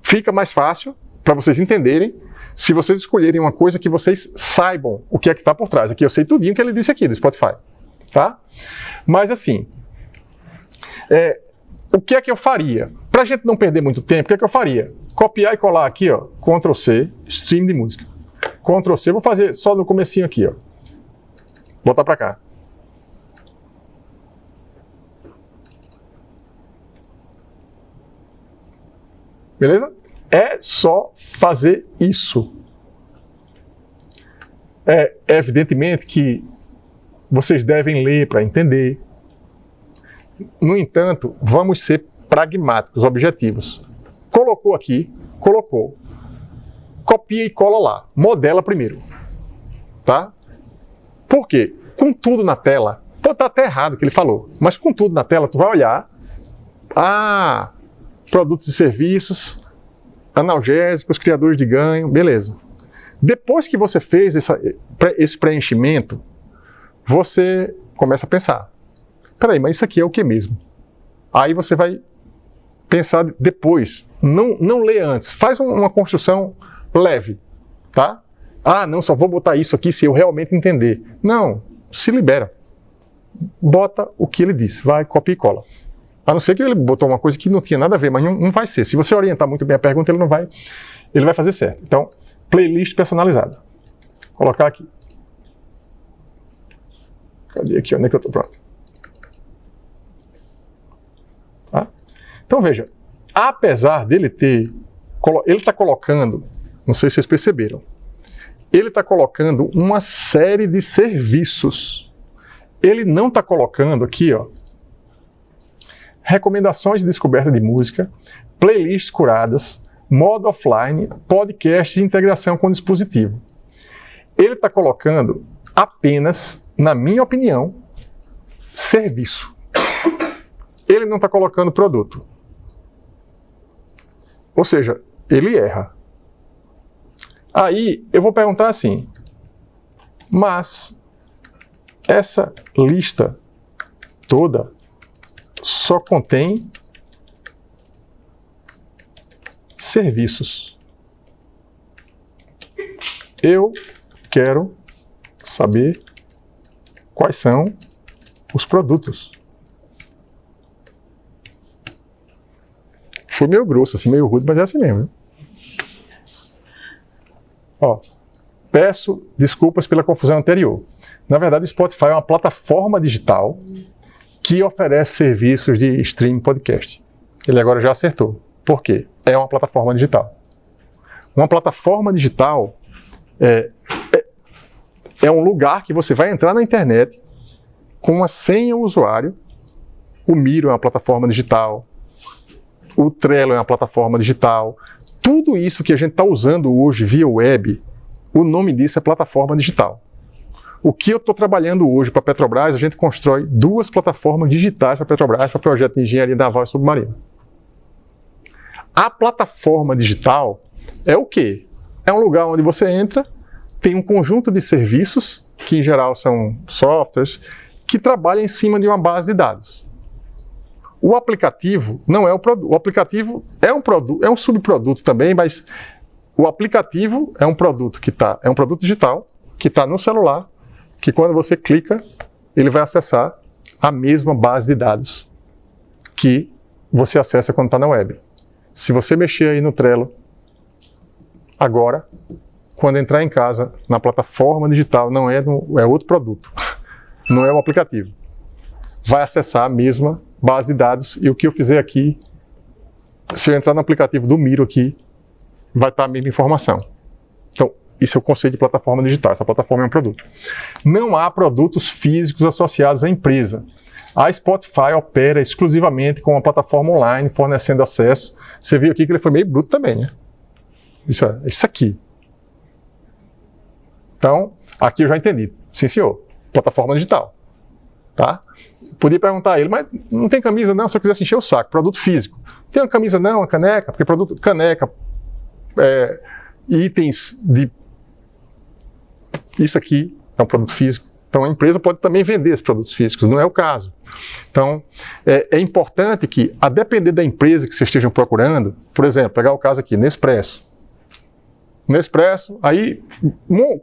Speaker 1: fica mais fácil para vocês entenderem se vocês escolherem uma coisa que vocês saibam o que é que está por trás. Aqui eu sei tudinho que ele disse aqui do Spotify. Tá? Mas assim, o que é que eu faria? Para a gente não perder muito tempo, o que é que eu faria? Copiar e colar aqui, ó, Ctrl C, stream de música. Ctrl C, vou fazer só no comecinho aqui, ó. Botar para cá. Beleza? É só fazer isso. Evidentemente que vocês devem ler para entender. No entanto, vamos ser pragmáticos, objetivos. Colocou aqui, colocou. Copia e cola lá. Modela primeiro. Tá? Por quê? Com tudo na tela, pode estar até errado o que ele falou, mas com tudo na tela, tu vai olhar, produtos e serviços, analgésicos, criadores de ganho, beleza. Depois que você fez esse preenchimento, você começa a pensar, peraí, mas isso aqui é o que mesmo? Aí você vai pensar depois, não lê antes, faz uma construção leve, tá? Não, só vou botar isso aqui se eu realmente entender. Não, se libera. Bota o que ele disse, vai, copia e cola. A não ser que ele botou uma coisa que não tinha nada a ver, mas não vai ser. Se você orientar muito bem a pergunta, ele vai fazer certo. Então, playlist personalizada. Vou colocar aqui. Cadê aqui? Onde é que eu estou? Pronto. Tá? Então, veja, apesar dele ele está colocando, não sei se vocês perceberam, ele está colocando uma série de serviços. Ele não está colocando aqui, ó, recomendações de descoberta de música, playlists curadas, modo offline, podcasts e integração com dispositivo. Ele está colocando apenas, na minha opinião, serviço. Ele não está colocando produto. Ou seja, ele erra. Aí eu vou perguntar assim, mas essa lista toda só contém serviços. Eu quero saber quais são os produtos. Foi meio grosso, assim, meio rude, mas é assim mesmo. Né? Ó, peço desculpas pela confusão anterior. Na verdade, o Spotify é uma plataforma digital que oferece serviços de streaming podcast. Ele agora já acertou. Por quê? É uma plataforma digital. Uma plataforma digital é um lugar que você vai entrar na internet com uma senha usuário. O Miro é uma plataforma digital. O Trello é uma plataforma digital. Tudo isso que a gente está usando hoje via web, o nome disso é plataforma digital. O que eu estou trabalhando hoje para a Petrobras, a gente constrói 2 plataformas digitais para a Petrobras, para o projeto de engenharia naval e submarina. A plataforma digital é o quê? É um lugar onde você entra, tem um conjunto de serviços, que em geral são softwares, que trabalham em cima de uma base de dados. O aplicativo não é o produto. O aplicativo é um produto, é um subproduto também, mas o aplicativo é um produto é um produto digital que está no celular, que quando você clica, ele vai acessar a mesma base de dados que você acessa quando está na web. Se você mexer aí no Trello, agora, quando entrar em casa, na plataforma digital, é outro produto, não é um aplicativo. Vai acessar a mesma base de dados e o que eu fizer aqui, se eu entrar no aplicativo do Miro aqui, vai estar a mesma informação. Então, isso é o conceito de plataforma digital. Essa plataforma é um produto. Não há produtos físicos associados à empresa. A Spotify opera exclusivamente com uma plataforma online, fornecendo acesso. Você viu aqui que ele foi meio bruto também, né? Isso aqui. Então, aqui eu já entendi. Sim, senhor. Plataforma digital. Tá? Podia perguntar a ele, mas não tem camisa não, se eu quisesse encher o saco. Produto físico. Tem uma camisa não, uma caneca, porque produto, caneca, itens de... Isso aqui é um produto físico. Então a empresa pode também vender esses produtos físicos, não é o caso. Então é importante que, a depender da empresa que vocês estejam procurando, por exemplo, pegar o caso aqui, Nespresso. Nespresso, aí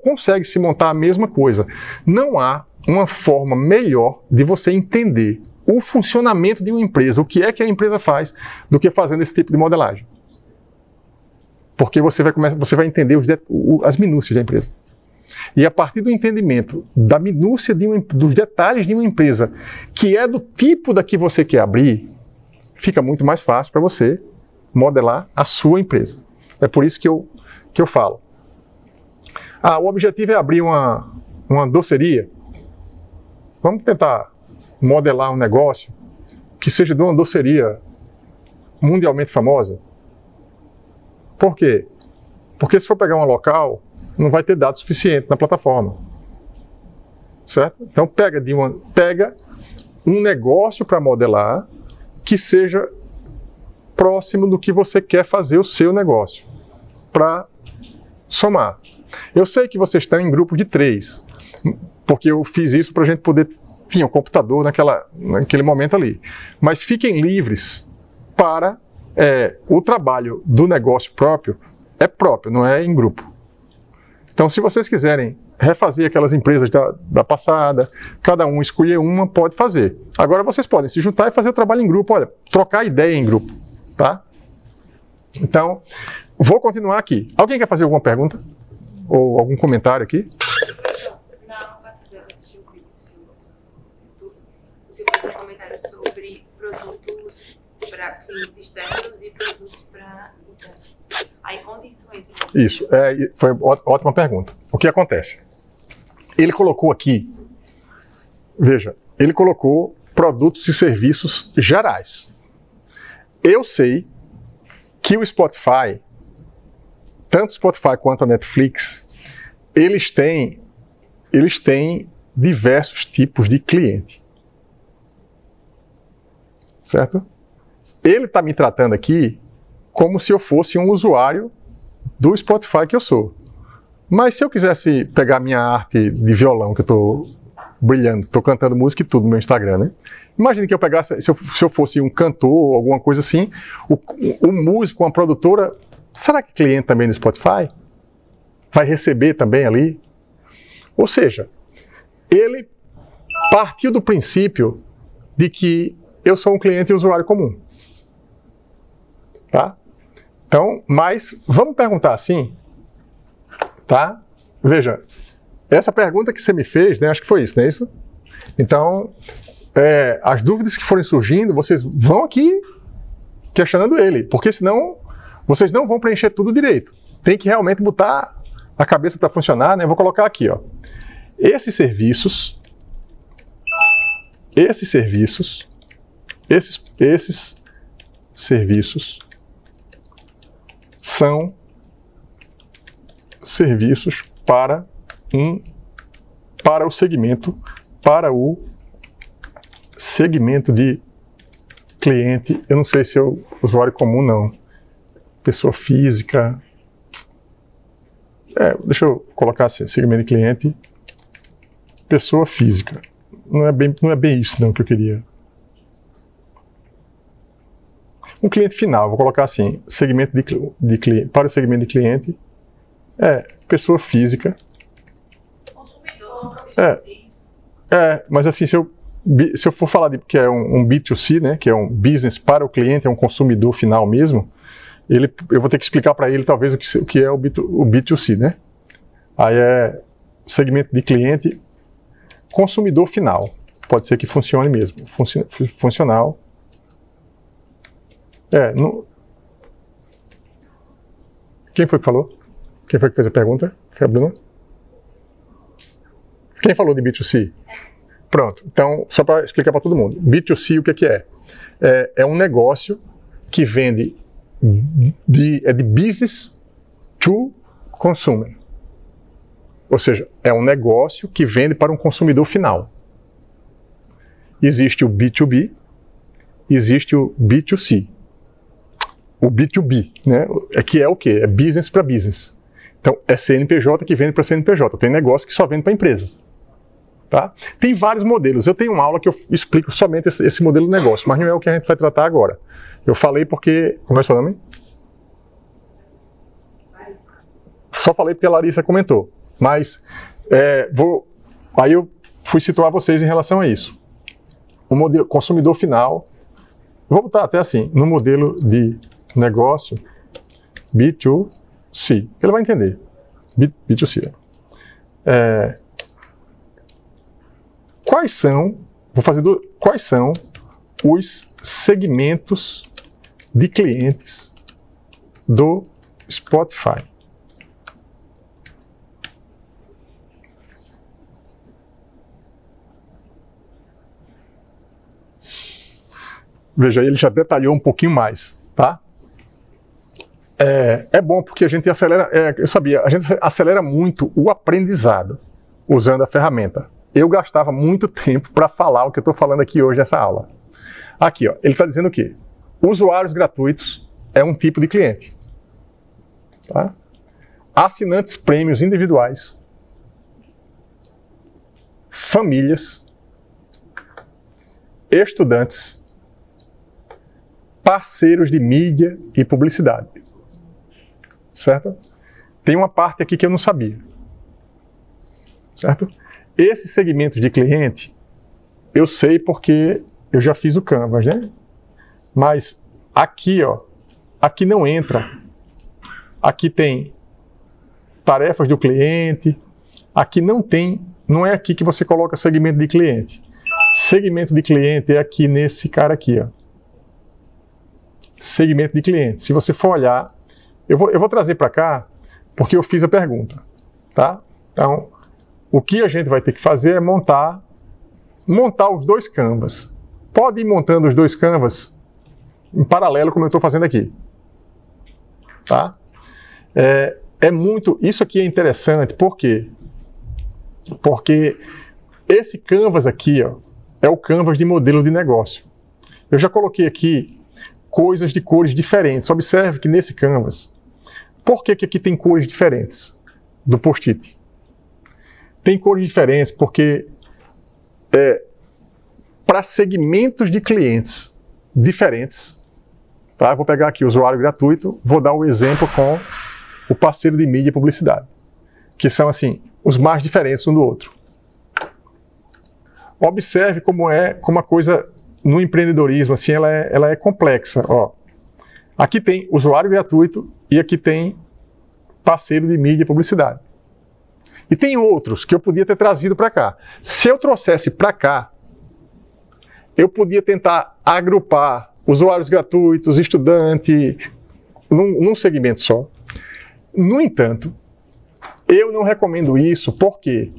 Speaker 1: consegue se montar a mesma coisa. Não há uma forma melhor de você entender o funcionamento de uma empresa, o que é que a empresa faz, do que fazendo esse tipo de modelagem. Porque você vai entender as minúcias da empresa. E a partir do entendimento da minúcia dos detalhes de uma empresa, que é do tipo da que você quer abrir, fica muito mais fácil para você modelar a sua empresa. É por isso que eu falo. O objetivo é abrir uma doceria. Vamos tentar modelar um negócio que seja de uma doceria mundialmente famosa. Por quê? Porque se for pegar um local, não vai ter dados suficientes na plataforma. Certo? Então pega um negócio para modelar que seja próximo do que você quer fazer o seu negócio, para somar. Eu sei que vocês estão em grupos de 3, porque eu fiz isso para a gente poder... Tinha um computador naquele momento ali. Mas fiquem livres para... o trabalho do negócio próprio, não é em grupo. Então, se vocês quiserem refazer aquelas empresas da passada, cada um escolher uma, pode fazer. Agora vocês podem se juntar e fazer o trabalho em grupo, olha, trocar ideia em grupo, tá? Então, vou continuar aqui. Alguém quer fazer alguma pergunta? Ou algum comentário aqui?
Speaker 4: Não posso saber, eu assisti o vídeo o seu comentário sobre produtos para clientes externos e produtos para internos. Aí onde isso entra?
Speaker 1: Isso, foi ótima pergunta. O que acontece? Ele colocou aqui, veja, ele colocou produtos e serviços gerais. Eu sei que o Spotify, tanto o Spotify quanto a Netflix, eles têm diversos tipos de cliente. Certo? Ele está me tratando aqui como se eu fosse um usuário do Spotify que eu sou. Mas se eu quisesse pegar minha arte de violão, que eu estou brilhando, estou cantando música e tudo no meu Instagram, né? Imagine que eu pegasse, se eu fosse um cantor, alguma coisa assim, o músico, uma produtora, será que é cliente também do Spotify? Vai receber também ali? Ou seja, ele partiu do princípio de que eu sou um cliente e usuário comum. Tá? Então, mas vamos perguntar assim, tá? Veja, essa pergunta que você me fez, né, acho que foi isso, não é isso? Então, as dúvidas que forem surgindo, vocês vão aqui questionando ele, porque senão vocês não vão preencher tudo direito. Tem que realmente botar a cabeça para funcionar, né? Eu vou colocar aqui, ó. Esses serviços são serviços para o segmento de cliente. Eu não sei se é o usuário comum, não. Pessoa física. Deixa eu colocar assim, segmento de cliente, pessoa física. Não é bem isso não que eu queria. Um cliente final, vou colocar assim, segmento de cliente, para o segmento de cliente, pessoa física.
Speaker 4: Consumidor,
Speaker 1: Mas assim, se eu for falar que é um B2C, né, que é um business para o cliente, é um consumidor final mesmo, eu vou ter que explicar para ele talvez o que é o B2C, né? Aí é segmento de cliente, consumidor final. Pode ser que funcione mesmo. Funcional. Quem foi que falou? Quem foi que fez a pergunta? Foi a Bruna? Quem falou de B2C? Pronto. Então, só para explicar para todo mundo. B2C, o que é? É um negócio que vende de business to consumer. Ou seja, é um negócio que vende para um consumidor final. Existe o B2B, existe o B2C. O B2B, né? Que é o quê? É business para business. Então, é CNPJ que vende para CNPJ. Tem negócio que só vende para empresa. Tá? Tem vários modelos. Eu tenho uma aula que eu explico somente esse modelo de negócio, mas não é o que a gente vai tratar agora. Eu falei porque... Como é o seu nome? Só falei porque a Larissa comentou. Mas aí eu fui situar vocês em relação a isso. O modelo consumidor final, vou botar até assim, no modelo de negócio B2C, ele vai entender. B2C. Quais são os segmentos de clientes do Spotify? Veja, ele já detalhou um pouquinho mais, tá? É bom porque a gente acelera, a gente acelera muito o aprendizado usando a ferramenta. Eu gastava muito tempo para falar o que eu estou falando aqui hoje nessa aula. Aqui, ó, ele está dizendo o quê? Usuários gratuitos é um tipo de cliente. Tá? Assinantes prêmios individuais, famílias, estudantes, parceiros de mídia e publicidade. Certo? Tem uma parte aqui que eu não sabia. Certo? Esses segmentos de cliente, eu sei porque eu já fiz o Canvas, né? Mas aqui, ó, aqui não entra. Aqui tem tarefas do cliente. Aqui não tem, não é aqui que você coloca segmento de cliente. Segmento de cliente é aqui nesse cara aqui, ó. Segmento de cliente. Se você for olhar, eu vou trazer para cá porque eu fiz a pergunta, tá? Então, o que a gente vai ter que fazer é montar os dois canvas. Pode ir montando os dois canvas em paralelo, como eu estou fazendo aqui. Tá? Isso aqui é interessante, por quê? Porque esse canvas aqui, ó, é o canvas de modelo de negócio. Eu já coloquei aqui coisas de cores diferentes. Observe que nesse canvas, por que aqui tem cores diferentes do post-it? Tem cores diferentes porque para segmentos de clientes diferentes, tá? Eu vou pegar aqui o usuário gratuito, vou dar o exemplo com o parceiro de mídia e publicidade, que são assim, os mais diferentes um do outro. Observe como a coisa no empreendedorismo, assim, ela é complexa. Ó, aqui tem usuário gratuito e aqui tem parceiro de mídia e publicidade. E tem outros que eu podia ter trazido para cá. Se eu trouxesse para cá, eu podia tentar agrupar usuários gratuitos, estudante, num segmento só. No entanto, eu não recomendo isso, por quê?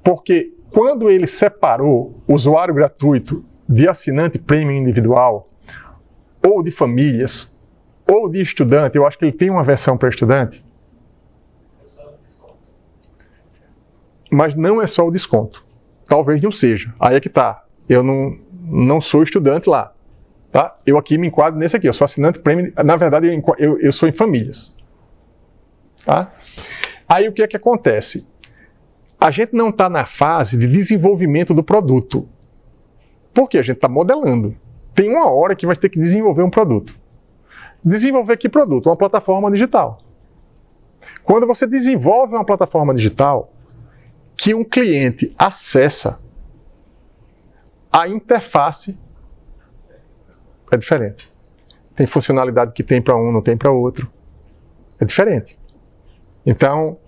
Speaker 1: Porque quando ele separou usuário gratuito de assinante premium individual, ou de famílias, ou de estudante, eu acho que ele tem uma versão para estudante, mas não é só o desconto. Talvez não seja. Aí é que tá. Eu não sou estudante lá. Tá? Eu aqui me enquadro nesse aqui. Eu sou assinante premium. Na verdade, eu sou em famílias. Tá? Aí o que é que acontece? A gente não está na fase de desenvolvimento do produto. Porque a gente está modelando. Tem uma hora que vai ter que desenvolver um produto. Desenvolver que produto? Uma plataforma digital. Quando você desenvolve uma plataforma digital, que um cliente acessa, a interface é diferente. Tem funcionalidade que tem para um, não tem para outro. É diferente. Então,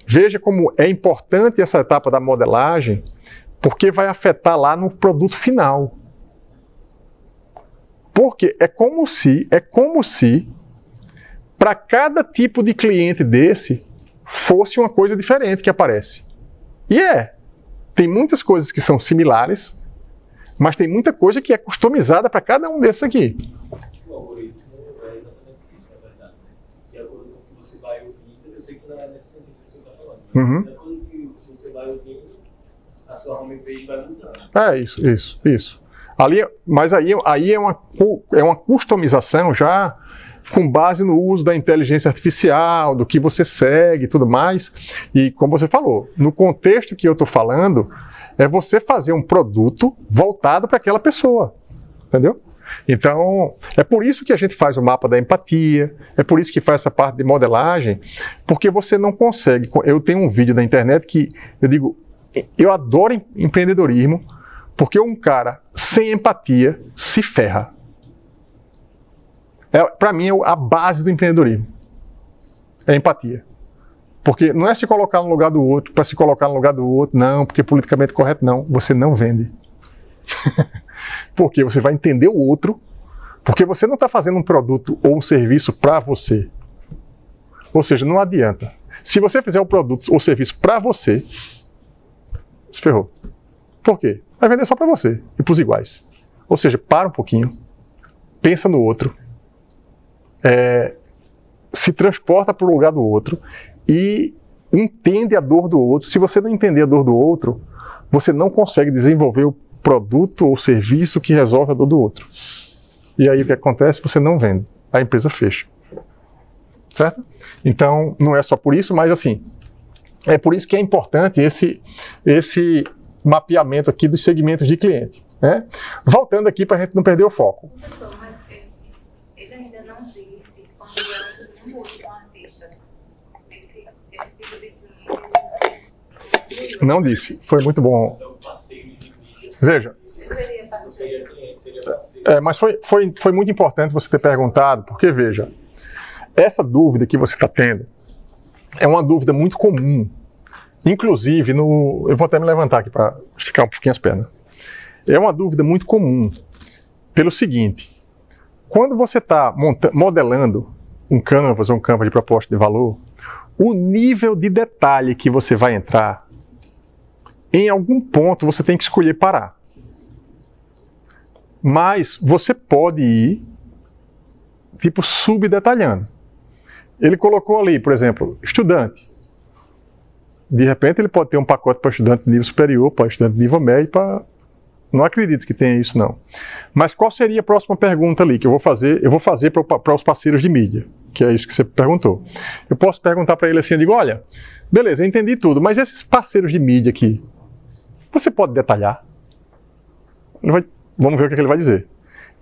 Speaker 1: veja como é importante essa etapa da modelagem, porque vai afetar lá no produto final. Porque é como se para cada tipo de cliente desse fosse uma coisa diferente que aparece. E tem muitas coisas que são similares, mas tem muita coisa que é customizada para cada um desses aqui.
Speaker 5: O algoritmo é exatamente isso, na verdade. De acordo com o que você vai ouvindo, eu sei que não é nesse sentido que você está falando.
Speaker 1: Uhum.
Speaker 5: De acordo com o que você vai ouvindo, a sua homepage vai mudando.
Speaker 1: Isso. Mas aí é uma customização já com base no uso da inteligência artificial, do que você segue e tudo mais. E como você falou, no contexto que eu estou falando, é você fazer um produto voltado para aquela pessoa. Entendeu? Então, é por isso que a gente faz o mapa da empatia, é por isso que faz essa parte de modelagem, porque você não consegue. Eu tenho um vídeo na internet que eu digo, eu adoro empreendedorismo, porque um cara sem empatia se ferra. Para mim, é a base do empreendedorismo. É a empatia. Porque não é se colocar no lugar do outro, para se colocar no lugar do outro, não, porque politicamente correto, não. Você não vende. Porque você vai entender o outro, porque você não está fazendo um produto ou um serviço para você. Ou seja, não adianta. Se você fizer um produto ou serviço para você, se ferrou. Por quê? Vai vender só para você e para os iguais. Ou seja, para um pouquinho, pensa no outro, se transporta para o lugar do outro e entende a dor do outro. Se você não entender a dor do outro, você não consegue desenvolver o produto ou serviço que resolve a dor do outro. E aí o que acontece? Você não vende. A empresa fecha. Certo? Então, não é só por isso, mas assim, é por isso que é importante esse mapeamento aqui dos segmentos de cliente. Né? Voltando aqui para a gente não perder o foco.
Speaker 4: Professor, mas ele ainda não disse quando é um outro artista. Esse tipo de cliente.
Speaker 1: Não disse. Foi muito bom.
Speaker 5: Mas é o parceiro de mídia.
Speaker 1: Veja.
Speaker 4: Seria parceiro.
Speaker 5: Seria cliente, seria parceiro.
Speaker 1: Mas foi muito importante você ter perguntado, porque veja, essa dúvida que você está tendo é uma dúvida muito comum. Inclusive, eu vou até me levantar aqui para esticar um pouquinho as pernas. É uma dúvida muito comum pelo seguinte: quando você está modelando um canvas ou um canvas de proposta de valor, o nível de detalhe que você vai entrar, em algum ponto você tem que escolher parar. Mas você pode ir, tipo, subdetalhando. Ele colocou ali, por exemplo, estudante. De repente ele pode ter um pacote para estudante de nível superior, para estudante de nível médio, para Não acredito que tenha isso, não. Mas qual seria a próxima pergunta ali que eu vou fazer? Eu vou fazer para os parceiros de mídia, que é isso que você perguntou. Eu posso perguntar para ele assim, eu digo, olha, beleza, eu entendi tudo, mas esses parceiros de mídia aqui, você pode detalhar? Vamos ver o que ele vai dizer.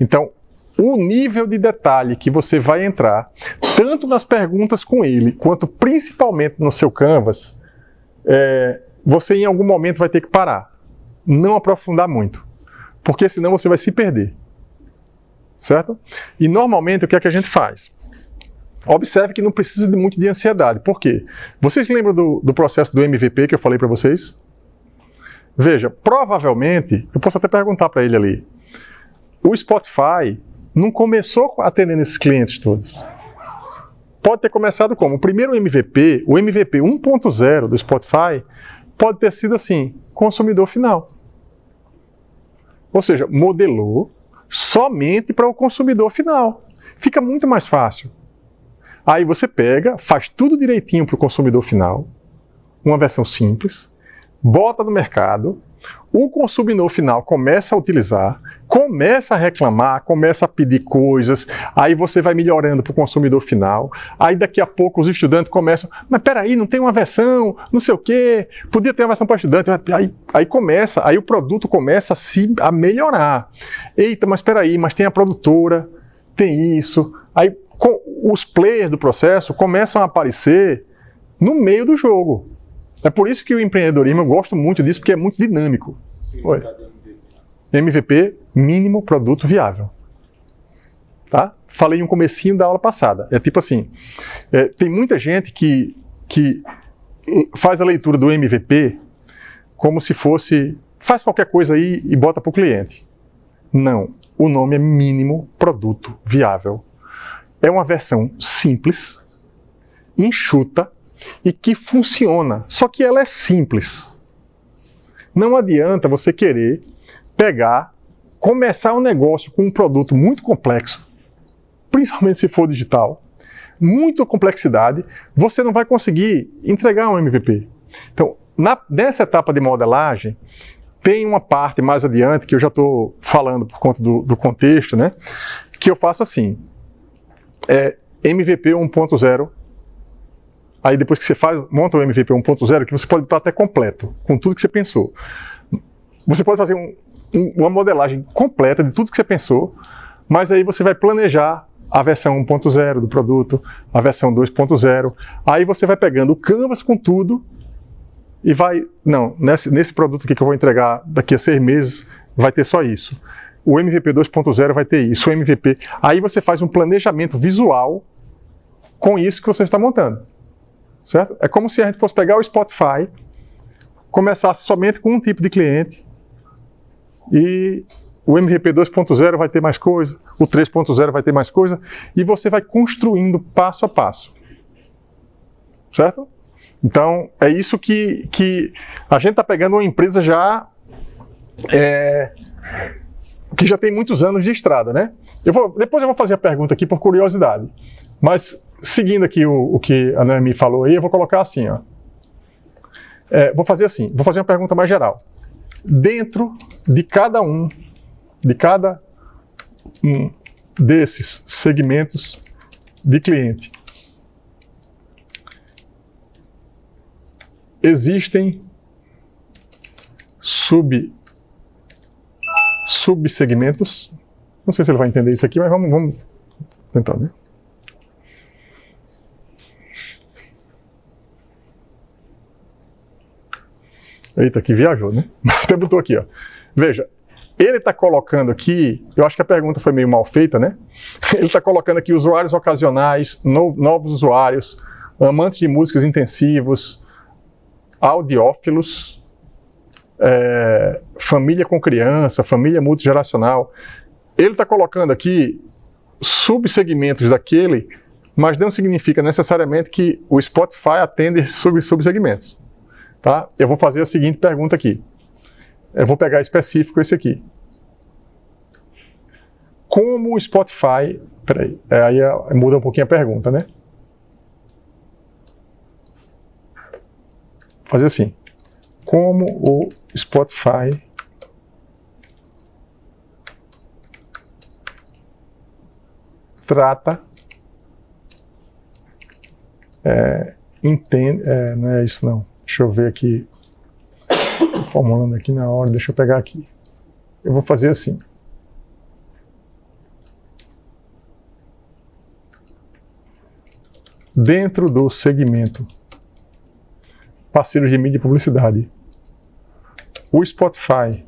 Speaker 1: Então, o nível de detalhe que você vai entrar, tanto nas perguntas com ele, quanto principalmente no seu Canvas, você em algum momento vai ter que parar. Não aprofundar muito. Porque senão você vai se perder. Certo? E normalmente o que é que a gente faz? Observe que não precisa de muito de ansiedade. Por quê? Vocês lembram do processo do MVP que eu falei para vocês? Veja, provavelmente, eu posso até perguntar para ele ali, o Spotify não começou atendendo esses clientes todos. Pode ter começado como? O primeiro MVP, o MVP 1.0 do Spotify, pode ter sido assim, consumidor final. Ou seja, modelou somente para o consumidor final. Fica muito mais fácil. Aí você pega, faz tudo direitinho para o consumidor final, uma versão simples, bota no mercado, o consumidor final começa a utilizar, começa a reclamar, começa a pedir coisas, aí você vai melhorando para o consumidor final, aí daqui a pouco os estudantes começam, mas peraí, não tem uma versão, não sei o quê, podia ter uma versão para estudante, aí o produto começa a melhorar. Eita, mas peraí, mas tem a produtora, tem isso, aí os players do processo começam a aparecer no meio do jogo. É por isso que o empreendedorismo, eu gosto muito disso, porque é muito dinâmico. Oi. MVP, mínimo produto viável. Tá? Falei no comecinho da aula passada. É tipo assim, tem muita gente que faz a leitura do MVP como se fosse, faz qualquer coisa aí e bota para o cliente. Não, o nome é mínimo produto viável. É uma versão simples, enxuta, e que funciona, só que ela é simples. Não adianta você querer começar um negócio com um produto muito complexo, principalmente se for digital, muita complexidade, você não vai conseguir entregar um MVP. Então, nessa etapa de modelagem, tem uma parte mais adiante, que eu já estou falando por conta do contexto, né, que eu faço assim, MVP 1.0, aí depois que você monta o MVP 1.0, que você pode botar até completo, com tudo que você pensou. Você pode fazer uma modelagem completa de tudo que você pensou, mas aí você vai planejar a versão 1.0 do produto, a versão 2.0, aí você vai pegando o Canvas com tudo e vai, não, nesse produto aqui que eu vou entregar daqui a 6 meses, vai ter só isso. O MVP 2.0 vai ter isso, o MVP... Aí você faz um planejamento visual com isso que você está montando. Certo? É como se a gente fosse pegar o Spotify, começasse somente com um tipo de cliente, e o MVP 2.0 vai ter mais coisa, o 3.0 vai ter mais coisa, e você vai construindo passo a passo. Certo? Então, é isso que a gente está pegando uma empresa já que já tem muitos anos de estrada, né? Depois eu vou fazer a pergunta aqui por curiosidade, mas seguindo aqui o que a Noemi falou aí, eu vou colocar assim, ó. Vou fazer uma pergunta mais geral. Dentro de cada um desses segmentos de cliente, existem subsegmentos. Não sei se ele vai entender isso aqui, mas vamos tentar, né? Eita, que viajou, né? Até botou aqui, ó. Veja, ele está colocando aqui, eu acho que a pergunta foi meio mal feita, né? Ele está colocando aqui usuários ocasionais, novos usuários, amantes de músicas intensivos, audiófilos, família com criança, família multigeracional. Ele está colocando aqui subsegmentos daquele, mas não significa necessariamente que o Spotify atende esses subsegmentos. Tá? Eu vou fazer a seguinte pergunta aqui. Eu vou pegar específico esse aqui. Como o Spotify... Peraí, aí muda um pouquinho a pergunta, né? Vou fazer assim. Como o Spotify trata, entende, não é isso não, deixa eu ver aqui, formulando aqui na hora, deixa eu pegar aqui. Eu vou fazer assim. Dentro do segmento parceiros de mídia e publicidade, o Spotify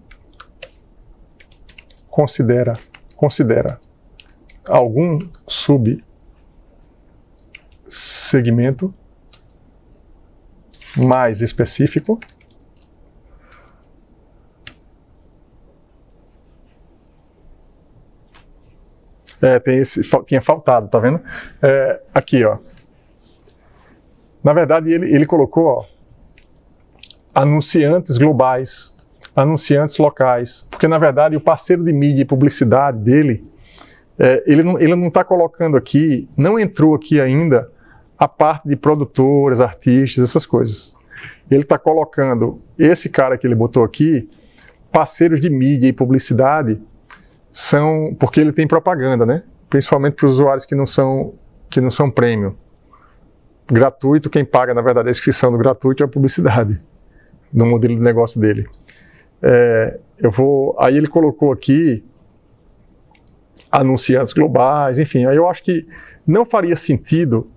Speaker 1: considera algum subsegmento mais específico tinha faltado, tá vendo? Aqui, ó. Na verdade, ele colocou, ó, anunciantes globais, anunciantes locais, porque na verdade o parceiro de mídia e publicidade dele, ele não está colocando aqui, não entrou aqui ainda a parte de produtores, artistas, essas coisas. Ele está colocando esse cara que ele botou aqui, parceiros de mídia e publicidade, são porque ele tem propaganda, né? Principalmente para os usuários que não são premium. Gratuito, quem paga, na verdade, a inscrição do gratuito é a publicidade, no modelo de negócio dele. Aí ele colocou aqui anunciantes globais, enfim, aí eu acho que não faria sentido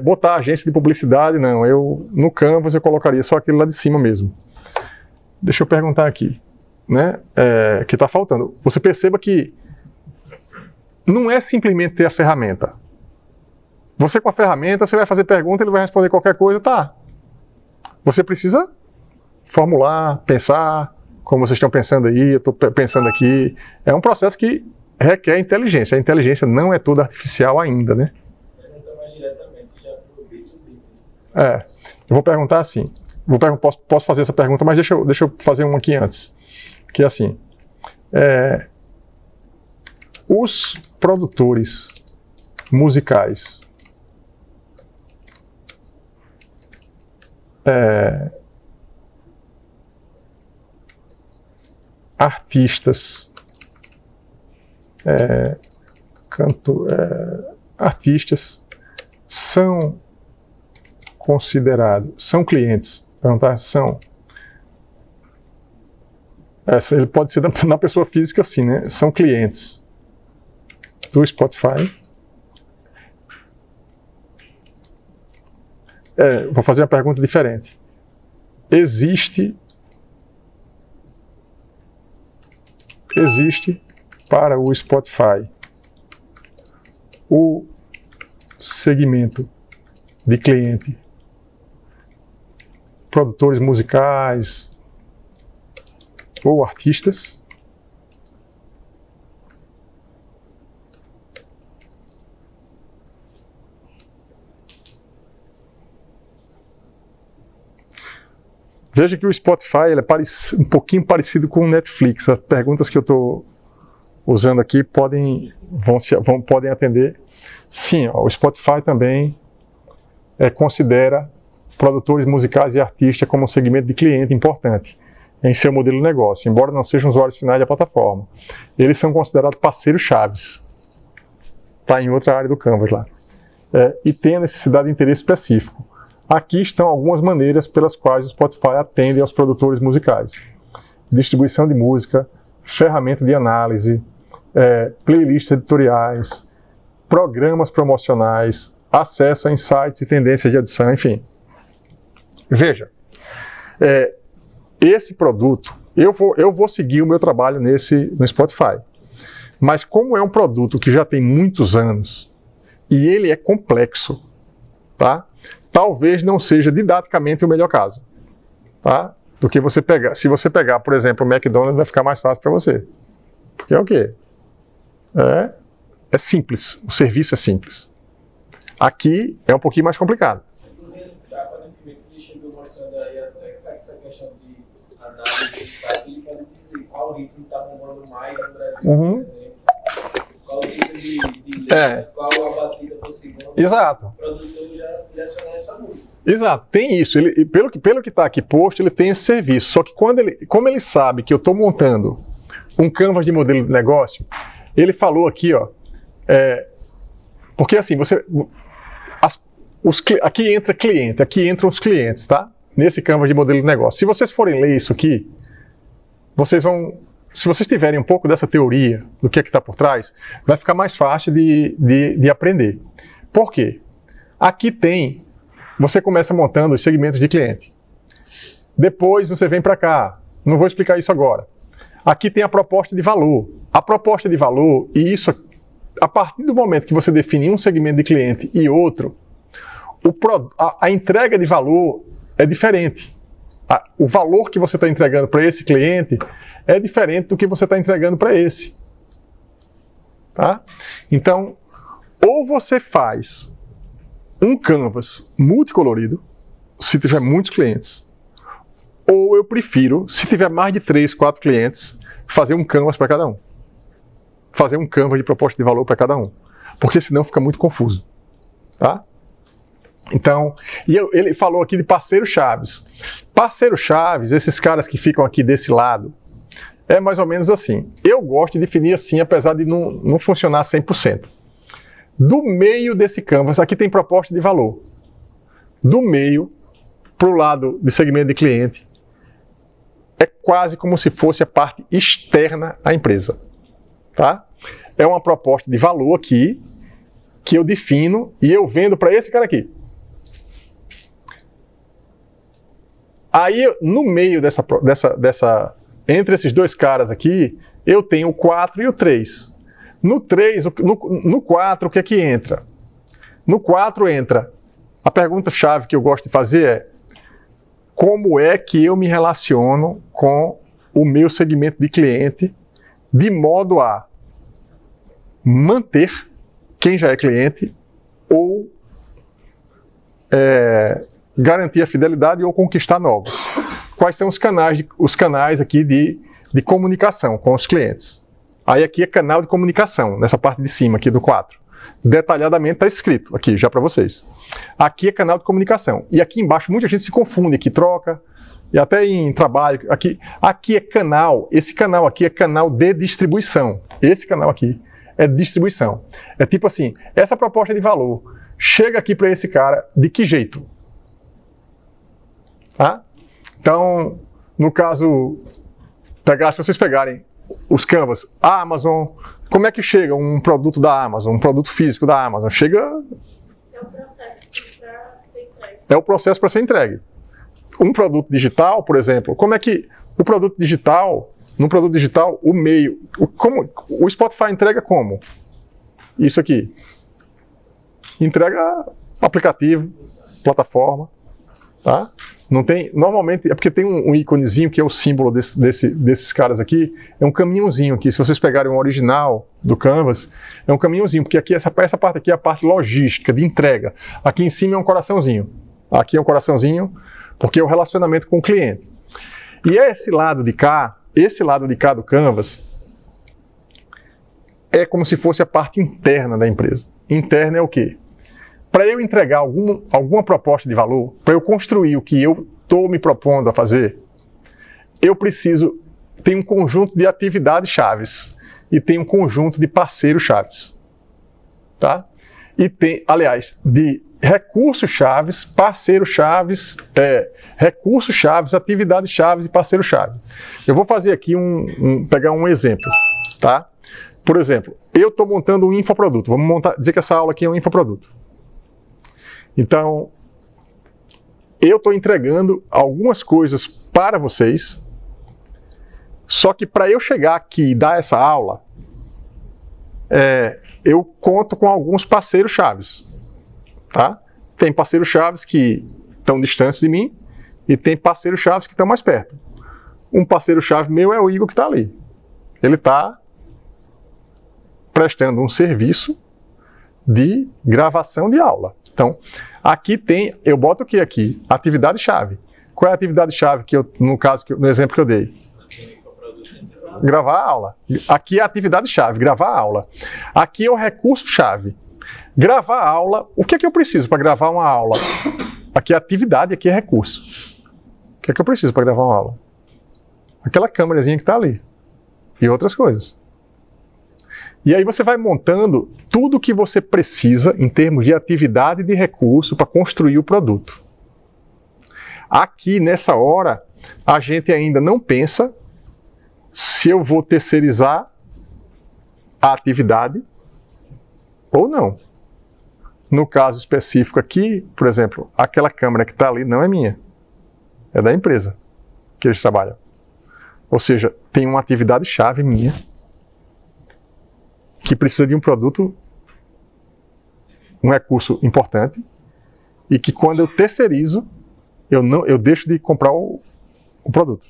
Speaker 1: botar agência de publicidade, não. No Canvas eu colocaria só aquele lá de cima mesmo. Deixa eu perguntar aqui, né? Que está faltando. Você perceba que não é simplesmente ter a ferramenta. Você com a ferramenta, você vai fazer pergunta, ele vai responder qualquer coisa, tá. Você precisa formular, pensar, como vocês estão pensando aí, eu estou pensando aqui. É um processo que requer inteligência. A inteligência não é toda artificial ainda, né?
Speaker 5: Pergunta mais diretamente já pro B2B.
Speaker 1: Eu vou perguntar assim. Posso fazer essa pergunta, mas deixa eu fazer uma aqui antes. Que é assim. Os produtores musicais artistas artistas são considerados, são clientes, perguntar, são. Ele pode ser na pessoa física assim, né? São clientes do Spotify. Vou fazer uma pergunta diferente. Existe para o Spotify o segmento de cliente, produtores musicais ou artistas? Veja que o Spotify ele é um pouquinho parecido com o Netflix. As perguntas que eu estou usando aqui podem atender. Sim, o Spotify também considera produtores musicais e artistas como um segmento de cliente importante em seu modelo de negócio, embora não sejam usuários finais da plataforma. Eles são considerados parceiros chaves. Está em outra área do Canvas lá. E tem a necessidade de interesse específico. Aqui estão algumas maneiras pelas quais o Spotify atende aos produtores musicais. Distribuição de música, ferramenta de análise, playlists editoriais, programas promocionais, acesso a insights e tendências de edição, enfim. Veja, esse produto, eu vou seguir o meu trabalho no Spotify. Mas como é um produto que já tem muitos anos e ele é complexo, tá? Talvez não seja didaticamente o melhor caso, tá? Do que se você pegar, por exemplo, o McDonald's, vai ficar mais fácil para você. Porque é o quê? É simples, o serviço é simples. Aqui é um pouquinho mais complicado.
Speaker 5: Aparentemente, ele chegou mostrando aí até essa questão de análise de site, ele pode dizer qual ritmo está bombando mais no Brasil, por exemplo. Qual o ritmo de qual a batida por segundo.
Speaker 1: Exato.
Speaker 5: O produtor já direcionar essa música.
Speaker 1: Exato, tem isso. Pelo que está aqui posto, ele tem esse serviço. Só que como ele sabe que eu estou montando um Canvas de modelo de negócio, ele falou aqui, ó, Porque assim, aqui entra cliente, aqui entram os clientes, tá? Nesse Canvas de modelo de negócio. Se vocês forem ler isso aqui, vocês vão... Se vocês tiverem um pouco dessa teoria do que é que está por trás, vai ficar mais fácil de aprender. Por quê? Aqui tem... Você começa montando os segmentos de cliente. Depois você vem para cá. Não vou explicar isso agora. Aqui tem a proposta de valor. A proposta de valor, e isso, a partir do momento que você define um segmento de cliente e outro, a entrega de valor é diferente. O valor que você está entregando para esse cliente é diferente do que você está entregando para esse. Tá? Então, ou você faz um canvas multicolorido, se tiver muitos clientes, ou eu prefiro, se tiver mais de 3, 4 clientes, fazer um canvas para cada um. Fazer um canvas de proposta de valor para cada um. Porque senão fica muito confuso. Tá? Então, ele falou aqui de parceiros chaves. Parceiros chaves, esses caras que ficam aqui desse lado, é mais ou menos assim. Eu gosto de definir assim, apesar de não funcionar 100%. Do meio desse canvas, aqui tem proposta de valor. Do meio, para o lado de segmento de cliente, é quase como se fosse a parte externa à empresa. Tá? É uma proposta de valor aqui, que eu defino e eu vendo para esse cara aqui. Aí, no meio entre esses dois caras aqui, eu tenho o 4 e o 3. No 3, no 4, o que é que entra? No 4 entra, a pergunta-chave que eu gosto de fazer é: como é que eu me relaciono com o meu segmento de cliente de modo a manter quem já é cliente ou garantir a fidelidade ou conquistar novos? Quais são os canais aqui de comunicação com os clientes? Aí aqui é canal de comunicação, nessa parte de cima aqui do 4. Detalhadamente está escrito aqui já para vocês. Aqui é canal de comunicação. E aqui embaixo muita gente se confunde, aqui troca, e até em trabalho. Aqui é canal, esse canal aqui é canal de distribuição. Esse canal aqui é de distribuição. É tipo assim, essa proposta de valor chega aqui para esse cara de que jeito? Tá? Então, no caso, se vocês pegarem os canvas, a Amazon, como é que chega um produto da Amazon, um produto físico da Amazon? Chega...
Speaker 6: É o processo para ser entregue.
Speaker 1: É o processo para ser entregue. Um produto digital, por exemplo, como é que o produto digital, no produto digital, o meio, como o Spotify entrega como? Isso aqui. Entrega aplicativo, plataforma, tá? Não tem, normalmente, é porque tem um íconezinho que é o símbolo desses caras aqui, é um caminhãozinho aqui. Se vocês pegarem o original do Canvas, é um caminhãozinho, porque aqui essa parte aqui é a parte logística, de entrega. Aqui em cima é um coraçãozinho. Aqui é um coraçãozinho, porque é o relacionamento com o cliente. E esse lado de cá do Canvas, é como se fosse a parte interna da empresa. Interna é o quê? Para eu entregar alguma proposta de valor, para eu construir o que eu estou me propondo a fazer, eu preciso ter um conjunto de atividades chaves e tem um conjunto de parceiros chaves. Tá? E tem, aliás, de recursos chaves, parceiros chaves, recursos chaves, atividades chaves e parceiros chaves. Eu vou fazer aqui pegar um exemplo. Tá? Por exemplo, eu estou montando um infoproduto. Vamos dizer que essa aula aqui é um infoproduto. Então, eu estou entregando algumas coisas para vocês, só que para eu chegar aqui e dar essa aula, eu conto com alguns parceiros chaves. Tá? Tem parceiros chaves que estão distantes de mim e tem parceiros chaves que estão mais perto. Um parceiro chave meu é o Igor que está ali. Ele está prestando um serviço de gravação de aula. Então, aqui tem, eu boto o que aqui? Atividade-chave. Qual é a atividade-chave que no exemplo que eu dei? Gravar a aula. Aqui é a atividade-chave, gravar a aula. Aqui é o recurso-chave. Gravar a aula, o que é que eu preciso para gravar uma aula? Aqui é atividade, aqui é recurso. O que é que eu preciso para gravar uma aula? Aquela câmerazinha que está ali. E outras coisas. E aí você vai montando tudo que você precisa em termos de atividade e de recurso para construir o produto. Aqui, nessa hora, a gente ainda não pensa se eu vou terceirizar a atividade ou não. No caso específico aqui, por exemplo, aquela câmera que está ali não é minha, é da empresa que eles trabalham. Ou seja, tem uma atividade-chave minha que precisa de um produto, um recurso importante, e que quando eu terceirizo, eu deixo de comprar o produto.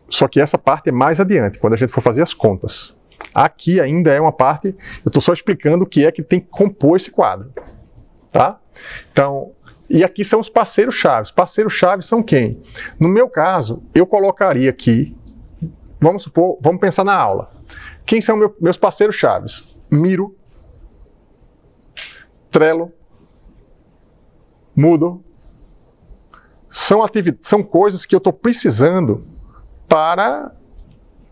Speaker 1: Só que essa parte é mais adiante, quando a gente for fazer as contas. Aqui ainda é uma parte, eu estou só explicando o que é que tem que compor esse quadro. Tá? Então, e aqui são os parceiros-chave. Parceiros-chave são quem? No meu caso, eu colocaria aqui, vamos pensar na aula. Quem são meus parceiros-chave? Miro, Trello, Moodle. São coisas que eu estou precisando para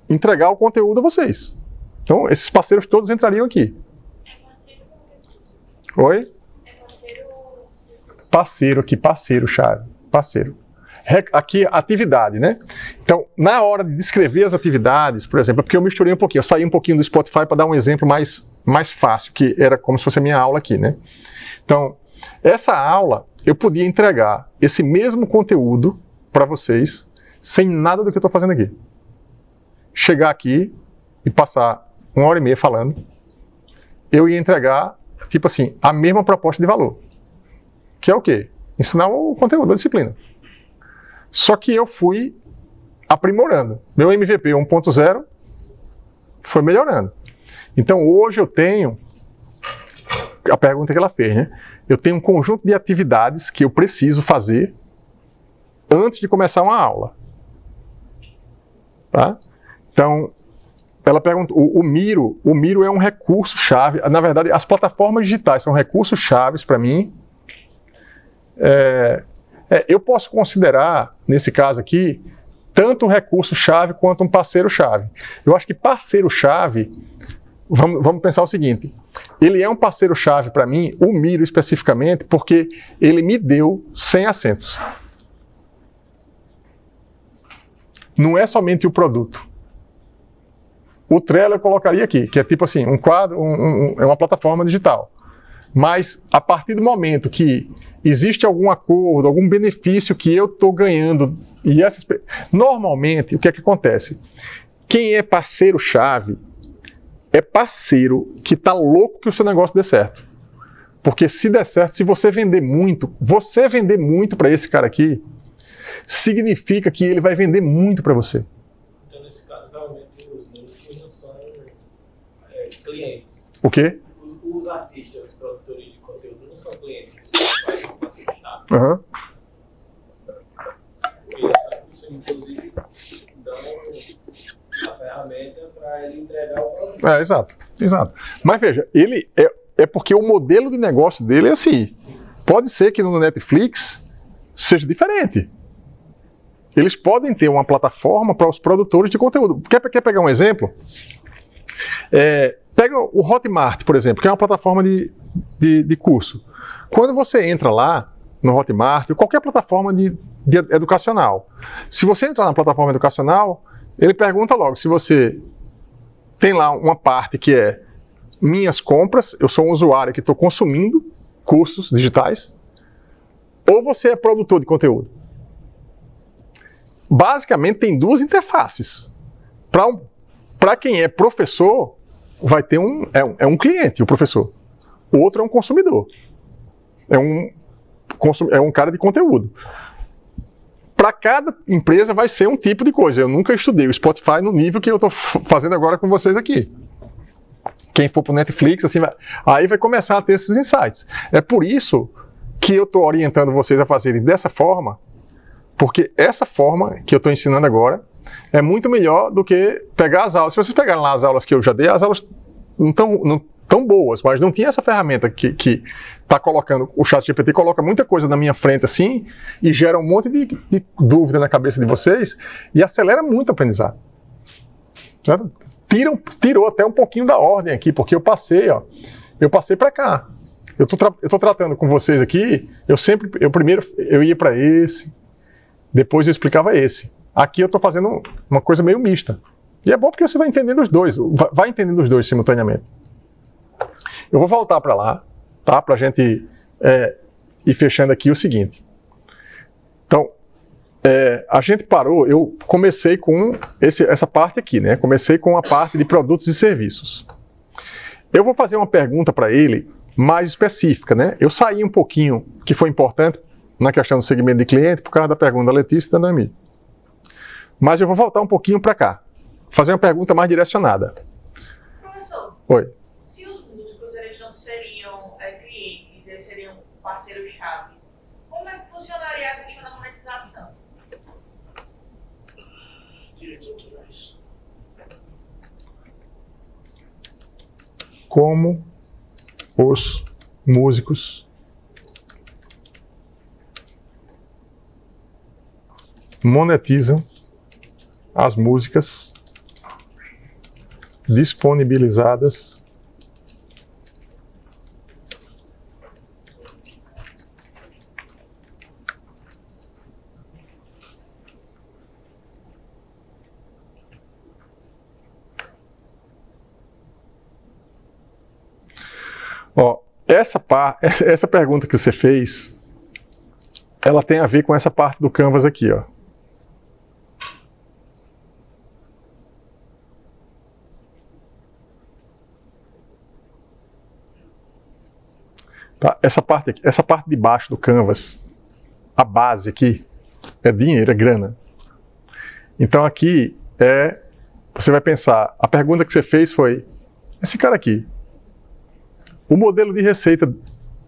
Speaker 1: entregar o conteúdo a vocês. Então, esses parceiros todos entrariam aqui.
Speaker 6: É parceiro?
Speaker 1: Oi?
Speaker 6: É parceiro?
Speaker 1: Parceiro aqui, parceiro-chave. Parceiro. Aqui, atividade, né? Então, na hora de descrever as atividades, por exemplo, é porque eu misturei um pouquinho, eu saí um pouquinho do Spotify para dar um exemplo mais fácil, que era como se fosse a minha aula aqui, né? Então, essa aula, eu podia entregar esse mesmo conteúdo para vocês, sem nada do que eu estou fazendo aqui. Chegar aqui e passar 1h30 falando, eu ia entregar, tipo assim, a mesma proposta de valor. Que é o quê? Ensinar o conteúdo da disciplina. Só que eu fui aprimorando. Meu MVP 1.0 foi melhorando. Então hoje eu tenho, a pergunta que ela fez, né? Eu tenho um conjunto de atividades que eu preciso fazer antes de começar uma aula. Tá? Então, ela pergunta, o Miro é um recurso-chave. Na verdade, as plataformas digitais são recursos-chaves para mim. Eu posso considerar, nesse caso aqui, tanto um recurso-chave quanto um parceiro-chave. Eu acho que parceiro-chave, vamos pensar o seguinte, ele é um parceiro-chave para mim, o Miro especificamente, porque ele me deu 100 assentos. Não é somente o produto. O Trello eu colocaria aqui, que é tipo assim, um quadro, é uma plataforma digital. Mas a partir do momento que existe algum acordo, algum benefício que eu estou ganhando, normalmente, o que é que acontece? Quem é parceiro-chave é parceiro que está louco que o seu negócio dê certo. Porque se der certo, se você vender muito para esse cara aqui, significa que ele vai vender muito para você.
Speaker 5: Então, nesse caso, realmente, os músicos não são clientes.
Speaker 1: O quê?
Speaker 5: Os artistas, os produtores de conteúdo não são clientes.
Speaker 1: Uhum.
Speaker 5: Isso, inclusive, dão a ferramenta para ele entregar o produto.
Speaker 1: Exato. Mas veja, ele é porque o modelo de negócio dele é assim. Pode ser que no Netflix seja diferente. Eles podem ter uma plataforma para os produtores de conteúdo. Quer pegar um exemplo? Pega o Hotmart, por exemplo, que é uma plataforma de curso. Quando você entra lá no Hotmart, ou qualquer plataforma de educacional, se você entrar na plataforma educacional, ele pergunta logo se você tem lá uma parte que é minhas compras, eu sou um usuário que estou consumindo cursos digitais, ou você é produtor de conteúdo. Basicamente tem duas interfaces. Para quem é professor, vai ter um cliente, o professor. O outro é um consumidor. É um cara de conteúdo. Para cada empresa vai ser um tipo de coisa. Eu nunca estudei o Spotify no nível que eu estou fazendo agora com vocês aqui. Quem for para o Netflix, assim, aí vai começar a ter esses insights. É por isso que eu estou orientando vocês a fazerem dessa forma, porque essa forma que eu estou ensinando agora é muito melhor do que pegar as aulas. Se vocês pegarem lá as aulas que eu já dei, as aulas não tão boas, mas não tinha essa ferramenta que está colocando, o ChatGPT coloca muita coisa na minha frente assim e gera um monte de dúvida na cabeça de vocês e acelera muito o aprendizado. Certo? tirou até um pouquinho da ordem aqui, porque eu passei para cá. Eu tô tratando com vocês aqui, primeiro eu ia para esse, depois eu explicava esse. Aqui eu estou fazendo uma coisa meio mista. E é bom porque você vai entendendo os dois, vai entendendo os dois simultaneamente. Eu vou voltar para lá, tá? Para a gente ir fechando aqui o seguinte. Então, a gente parou, eu comecei com essa parte aqui, né? Comecei com a parte de produtos e serviços. Eu vou fazer uma pergunta para ele mais específica, né? Eu saí um pouquinho, que foi importante na questão do segmento de cliente, por causa da pergunta da Letícia e da Noemi. Mas eu vou voltar um pouquinho para cá, fazer uma pergunta mais direcionada.
Speaker 6: Professor,
Speaker 1: Oi.
Speaker 6: se os músicos eles não seriam clientes, eles seriam parceiros-chave, como é que funcionaria a questão da monetização?
Speaker 3: Direitos autorais.
Speaker 1: Como os músicos monetizam as músicas disponibilizadas essa pergunta que você fez, ela tem a ver com essa parte do Canvas aqui, ó. Tá? Essa parte de baixo do Canvas, a base aqui, é dinheiro, é grana. Então aqui você vai pensar, a pergunta que você fez foi, esse cara aqui, o modelo de receita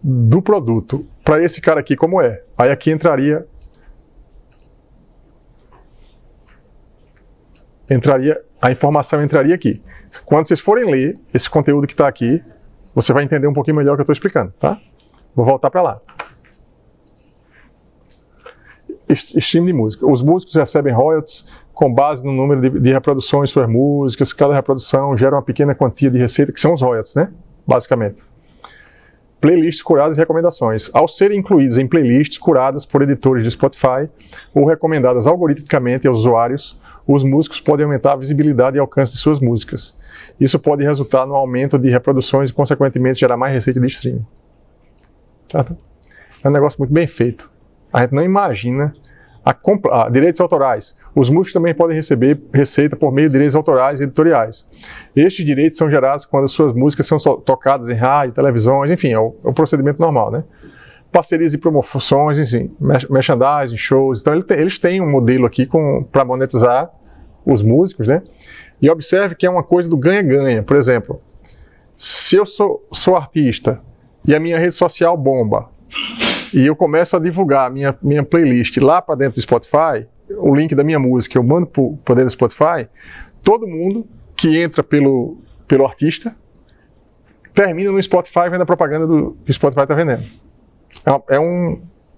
Speaker 1: do produto para esse cara aqui como é? Aí aqui a informação entraria aqui. Quando vocês forem ler esse conteúdo que está aqui, você vai entender um pouquinho melhor o que eu estou explicando, tá? Vou voltar para lá. Stream de música. Os músicos recebem royalties com base no número de reproduções de suas músicas. Cada reprodução gera uma pequena quantia de receita, que são os royalties, né? Basicamente. Playlists curadas e recomendações. Ao serem incluídos em playlists curadas por editores de Spotify ou recomendadas algoritmicamente aos usuários, os músicos podem aumentar a visibilidade e alcance de suas músicas. Isso pode resultar no aumento de reproduções e, consequentemente, gerar mais receita de streaming. Tá? É um negócio muito bem feito. A gente não imagina direitos autorais. Os músicos também podem receber receita por meio de direitos autorais e editoriais. Estes direitos são gerados quando suas músicas são tocadas em rádio, televisões, enfim, é o procedimento normal, né? Parcerias e promoções, enfim, merchandising, shows. Então eles têm um modelo aqui para monetizar os músicos, né? E observe que é uma coisa do ganha-ganha. Por exemplo, se eu sou artista e a minha rede social bomba, e eu começo a divulgar a minha playlist lá para dentro do Spotify, o link da minha música eu mando para dentro do Spotify, todo mundo que entra pelo artista termina no Spotify vendo a propaganda que o Spotify está vendendo.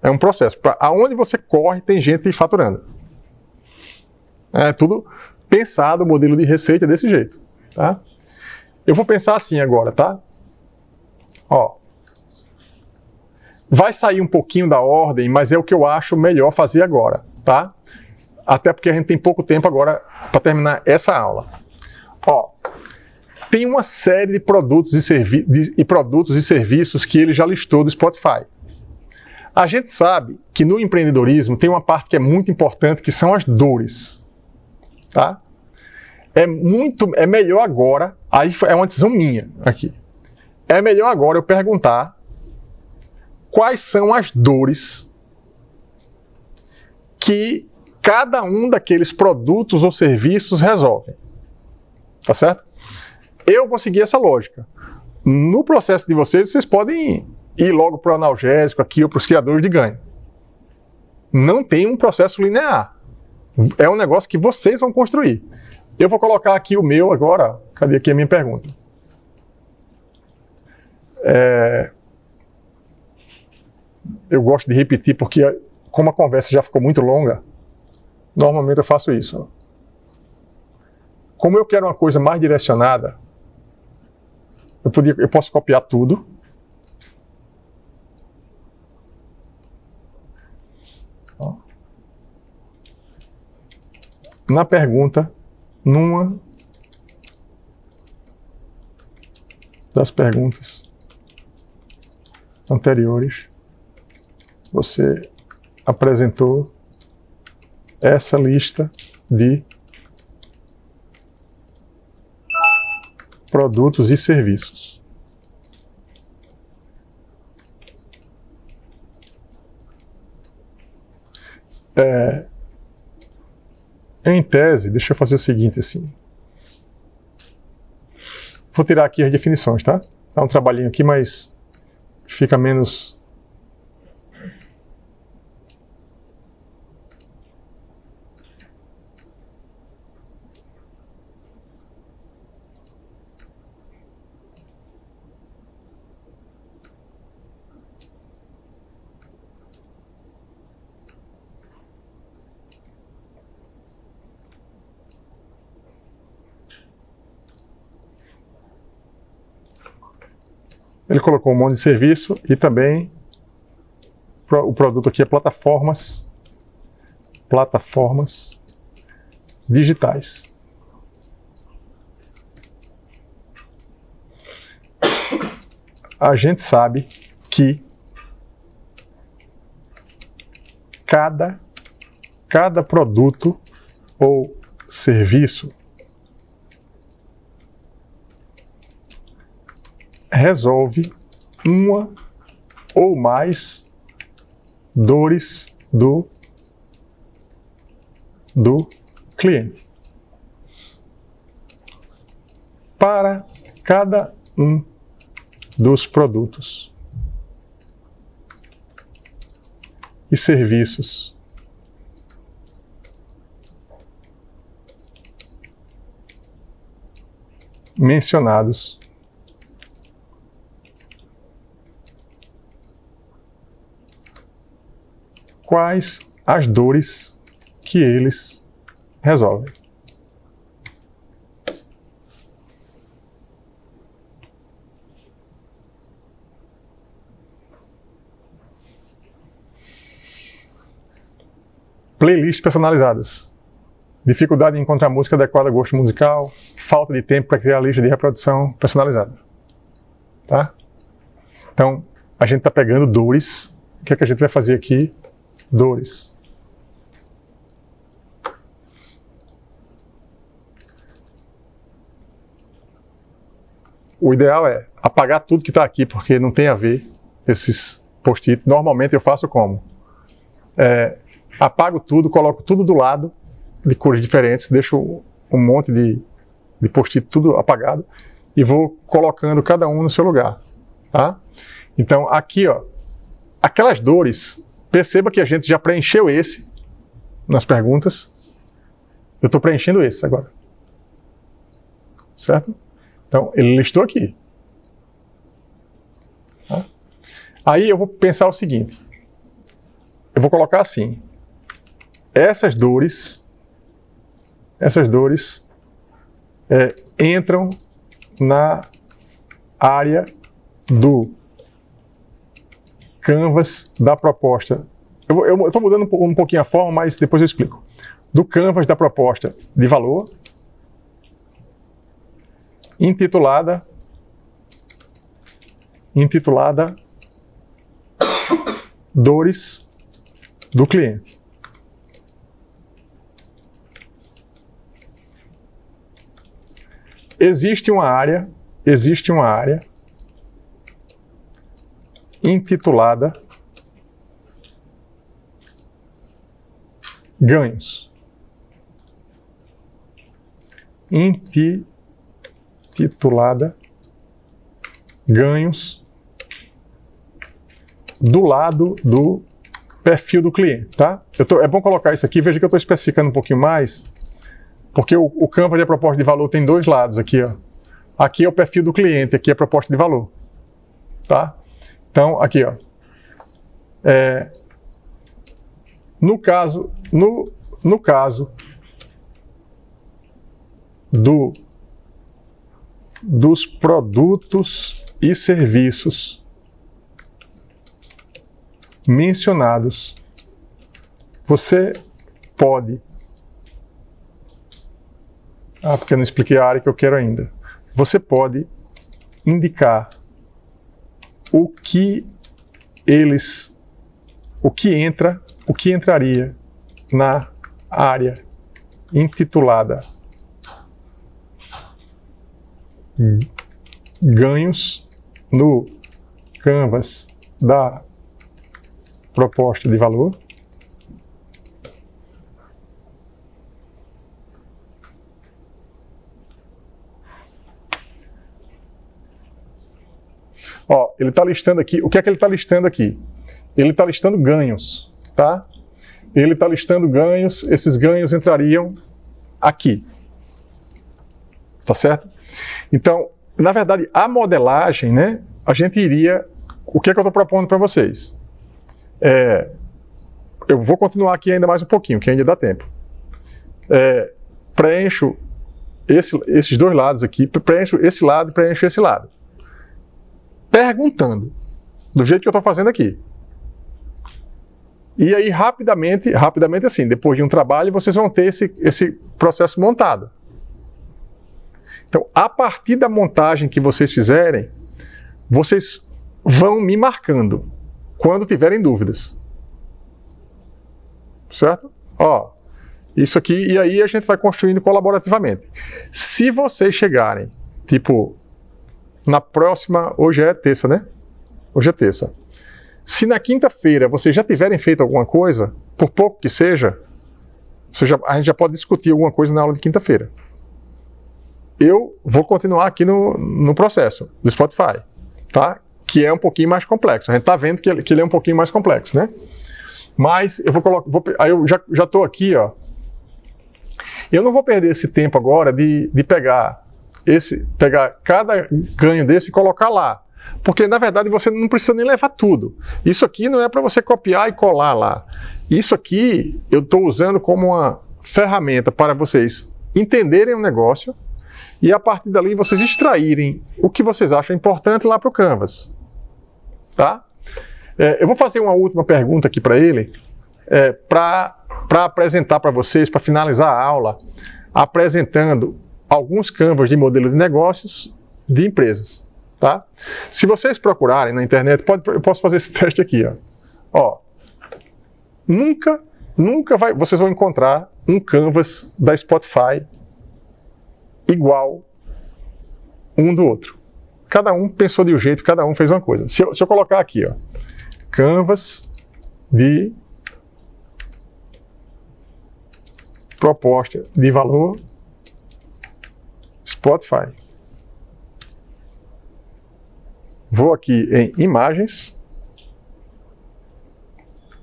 Speaker 1: É um processo. Aonde você corre tem gente faturando. É tudo pensado, o modelo de receita desse jeito. Tá? Eu vou pensar assim agora, tá? Ó. Vai sair um pouquinho da ordem, mas é o que eu acho melhor fazer agora, tá? Até porque a gente tem pouco tempo agora para terminar essa aula. Ó, tem uma série de produtos e serviços que ele já listou do Spotify. A gente sabe que no empreendedorismo tem uma parte que é muito importante, que são as dores, tá? É melhor agora, aí é uma decisão minha aqui. É melhor agora eu perguntar quais são as dores que cada um daqueles produtos ou serviços resolve. Tá certo? Eu vou seguir essa lógica. No processo de vocês podem ir logo para o analgésico aqui ou para os criadores de ganho. Não tem um processo linear. É um negócio que vocês vão construir. Eu vou colocar aqui o meu agora. Cadê aqui a minha pergunta? Eu gosto de repetir porque, como a conversa já ficou muito longa, normalmente eu faço isso. Ó. como eu quero uma coisa mais direcionada, eu posso copiar tudo. Ó. Na pergunta, numa das perguntas anteriores, você apresentou essa lista de produtos e serviços. Em tese, deixa eu fazer o seguinte assim. Vou tirar aqui as definições, tá? Dá um trabalhinho aqui, mas fica menos... Ele colocou um monte de serviço e também o produto aqui é plataformas digitais. A gente sabe que cada produto ou serviço resolve uma ou mais dores do cliente. Para cada um dos produtos e serviços mencionados, quais as dores que eles resolvem. Playlists personalizadas. Dificuldade em encontrar música adequada ao gosto musical. Falta de tempo para criar a lista de reprodução personalizada. Tá? Então, a gente está pegando dores. O que é que a gente vai fazer aqui? Dores. O ideal é apagar tudo que está aqui, porque não tem a ver esses post-it. Normalmente eu faço como? Apago tudo, coloco tudo do lado, de cores diferentes, deixo um monte de post-it tudo apagado e vou colocando cada um no seu lugar. Tá? Então aqui, ó, aquelas dores, perceba que a gente já preencheu esse nas perguntas. Eu estou preenchendo esse agora. Certo? Então, ele listou aqui. Tá? Aí eu vou pensar o seguinte. Eu vou colocar assim. Essas dores entram na área do canvas da proposta. Eu estou mudando um pouquinho a forma, mas depois eu explico. Do canvas da proposta de valor, intitulada Dores do cliente. Existe uma área intitulada Ganhos. Intitulada Ganhos do lado do perfil do cliente, tá? É bom colocar isso aqui, veja que eu estou especificando um pouquinho mais, porque o campo de proposta de valor tem dois lados aqui, ó. Aqui é o perfil do cliente, aqui é a proposta de valor, tá? Então, aqui, ó. No caso dos produtos e serviços mencionados, você pode... porque eu não expliquei a área que eu quero ainda. Você pode indicar o que entraria na área intitulada ganhos no Canvas da proposta de valor. Ó, ele está listando aqui, o que é que ele está listando aqui? Ele está listando ganhos, tá? Ele está listando ganhos, esses ganhos entrariam aqui, tá certo? Então, na verdade, a modelagem, né, a gente iria, o que é que eu estou propondo para vocês? Eu vou continuar aqui ainda mais um pouquinho, que ainda dá tempo. Preencho esses dois lados aqui, preencho esse lado e preencho esse lado. Perguntando, do jeito que eu estou fazendo aqui. E aí, rapidamente assim, depois de um trabalho, vocês vão ter esse processo montado. Então, a partir da montagem que vocês fizerem, vocês vão me marcando quando tiverem dúvidas. Certo? Ó, isso aqui, e aí a gente vai construindo colaborativamente. Se vocês chegarem, tipo, na próxima, hoje é terça, né? Hoje é terça. Se na quinta-feira vocês já tiverem feito alguma coisa, por pouco que seja, a gente já pode discutir alguma coisa na aula de quinta-feira. Eu vou continuar aqui no processo do Spotify, tá? Que é um pouquinho mais complexo. A gente está vendo que ele é um pouquinho mais complexo, né? Mas eu vou colocar, aí eu já estou aqui, ó. Eu não vou perder esse tempo agora de pegar cada ganho desse e colocar lá. Porque, na verdade, você não precisa nem levar tudo. Isso aqui não é para você copiar e colar lá. Isso aqui eu estou usando como uma ferramenta para vocês entenderem o negócio e, a partir dali, vocês extraírem o que vocês acham importante lá para o Canvas. Tá? Eu vou fazer uma última pergunta aqui para ele, para apresentar para vocês, para finalizar a aula, apresentando alguns Canvas de modelo de negócios de empresas. Tá? Se vocês procurarem na internet, eu posso fazer esse teste aqui. Ó, nunca vocês vão encontrar um Canvas da Spotify igual um do outro. Cada um pensou de um jeito, cada um fez uma coisa. Se eu colocar aqui, ó, Canvas de proposta de valor Spotify. Vou aqui em imagens.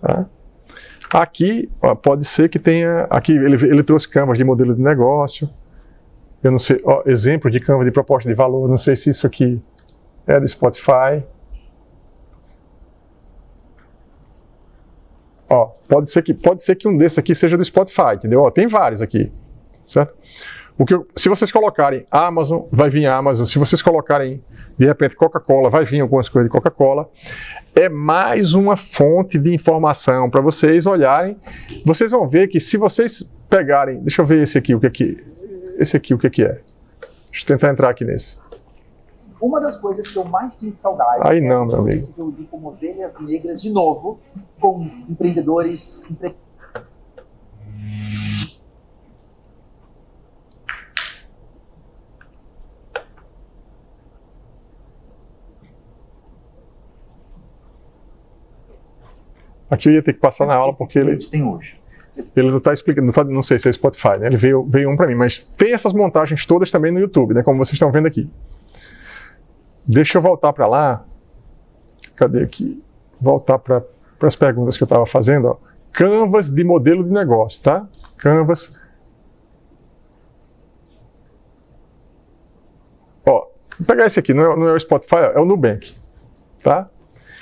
Speaker 1: Tá? Aqui, ó, pode ser que tenha... Aqui ele trouxe Canvas de modelo de negócio. Eu não sei, ó, exemplo de Canvas de proposta de valor. Não sei se isso aqui é do Spotify. Ó, pode ser que um desses aqui seja do Spotify, entendeu? Ó, tem vários aqui, certo? Se vocês colocarem Amazon, vai vir Amazon. Se vocês colocarem, de repente, Coca-Cola, vai vir algumas coisas de Coca-Cola. É mais uma fonte de informação para vocês olharem. Vocês vão ver que se vocês pegarem... Deixa eu ver esse aqui, o que é. Deixa eu tentar entrar aqui nesse.
Speaker 7: Uma das coisas que eu mais sinto saudade
Speaker 1: aí não, meu amigo.
Speaker 7: Se reunir como ovelhas negras de novo, com empreendedores...
Speaker 1: Aqui eu ia ter que passar na aula porque ele
Speaker 7: tem hoje.
Speaker 1: Ele não está explicando, não sei se é Spotify, né? Ele veio um para mim, mas tem essas montagens todas também no YouTube, né? Como vocês estão vendo aqui. Deixa eu voltar para lá. Cadê aqui? Voltar para as perguntas que eu estava fazendo. Ó. Canvas de modelo de negócio, tá? Canvas. Ó, vou pegar esse aqui, não é o Spotify, é o Nubank, tá?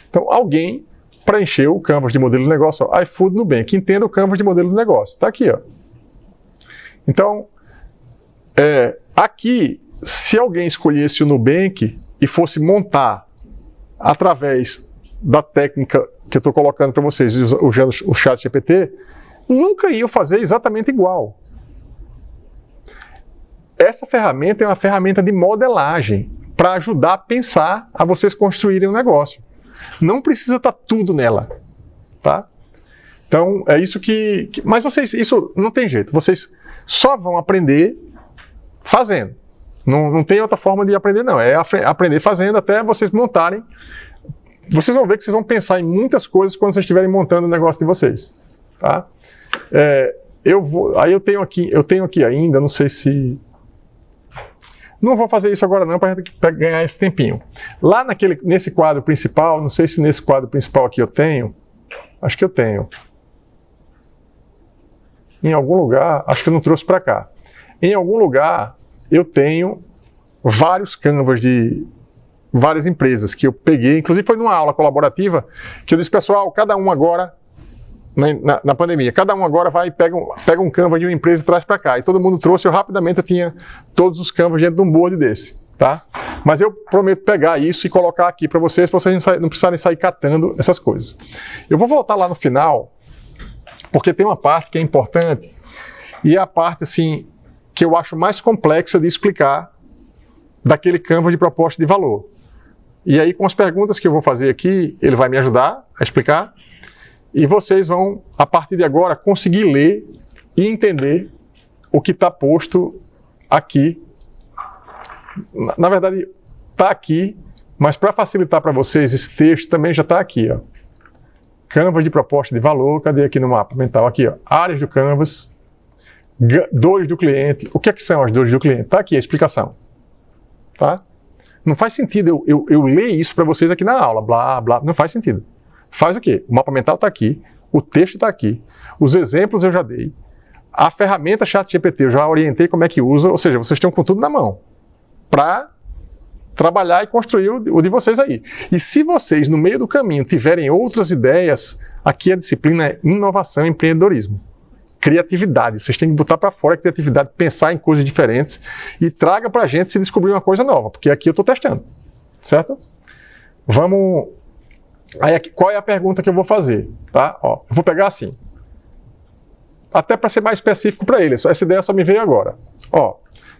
Speaker 1: Então, alguém preencheu o Canvas de modelo de negócio, ó, iFood Nubank, entenda o Canvas de modelo de negócio, tá aqui, ó. Então, Aqui, se alguém escolhesse o Nubank e fosse montar através da técnica que eu estou colocando para vocês, o ChatGPT, nunca iam fazer exatamente igual. Essa ferramenta é uma ferramenta de modelagem para ajudar a pensar a vocês construírem um negócio. Não precisa estar tudo nela, tá? Então, é isso que... Mas vocês, isso não tem jeito. Vocês só vão aprender fazendo. Não tem outra forma de aprender, não. É aprender fazendo até vocês montarem. Vocês vão ver que vocês vão pensar em muitas coisas quando vocês estiverem montando o negócio de vocês, tá? Eu tenho aqui ainda, não sei se... Não vou fazer isso agora não, para ganhar esse tempinho. Lá nesse quadro principal, não sei se nesse quadro principal aqui eu tenho, acho que eu tenho. Em algum lugar, acho que eu não trouxe para cá. Em algum lugar, eu tenho vários canvas de várias empresas que eu peguei, inclusive foi numa aula colaborativa, que eu disse, pessoal, cada um agora, na pandemia, cada um agora vai e pega um canvas de uma empresa e traz para cá. E todo mundo trouxe, rapidamente eu tinha todos os canvas dentro de um board desse, tá? Mas eu prometo pegar isso e colocar aqui para vocês não precisarem sair catando essas coisas. Eu vou voltar lá no final, porque tem uma parte que é importante, e é a parte, assim, que eu acho mais complexa de explicar daquele canvas de proposta de valor. E aí, com as perguntas que eu vou fazer aqui, ele vai me ajudar a explicar, e vocês vão, a partir de agora, conseguir ler e entender o que está posto aqui. Na verdade, está aqui, mas para facilitar para vocês, esse texto também já está aqui, ó. Canvas de proposta de valor, cadê aqui no mapa mental? Aqui, ó, áreas do canvas, dores do cliente. O que é que são as dores do cliente? Está aqui a explicação. Tá? Não faz sentido eu ler isso para vocês aqui na aula, blá, blá, não faz sentido. Faz o quê? O mapa mental está aqui, o texto está aqui, os exemplos eu já dei, a ferramenta ChatGPT eu já orientei como é que usa, ou seja, vocês estão com tudo na mão para trabalhar e construir o de vocês aí. E se vocês, no meio do caminho, tiverem outras ideias, aqui a disciplina é inovação e empreendedorismo. Criatividade. Vocês têm que botar para fora a criatividade, pensar em coisas diferentes e traga para a gente se descobrir uma coisa nova, porque aqui eu estou testando. Certo? Vamos... Aí, qual é a pergunta que eu vou fazer? Tá? Ó, eu vou pegar assim. Até para ser mais específico para ele. Essa ideia só me veio agora. Ó,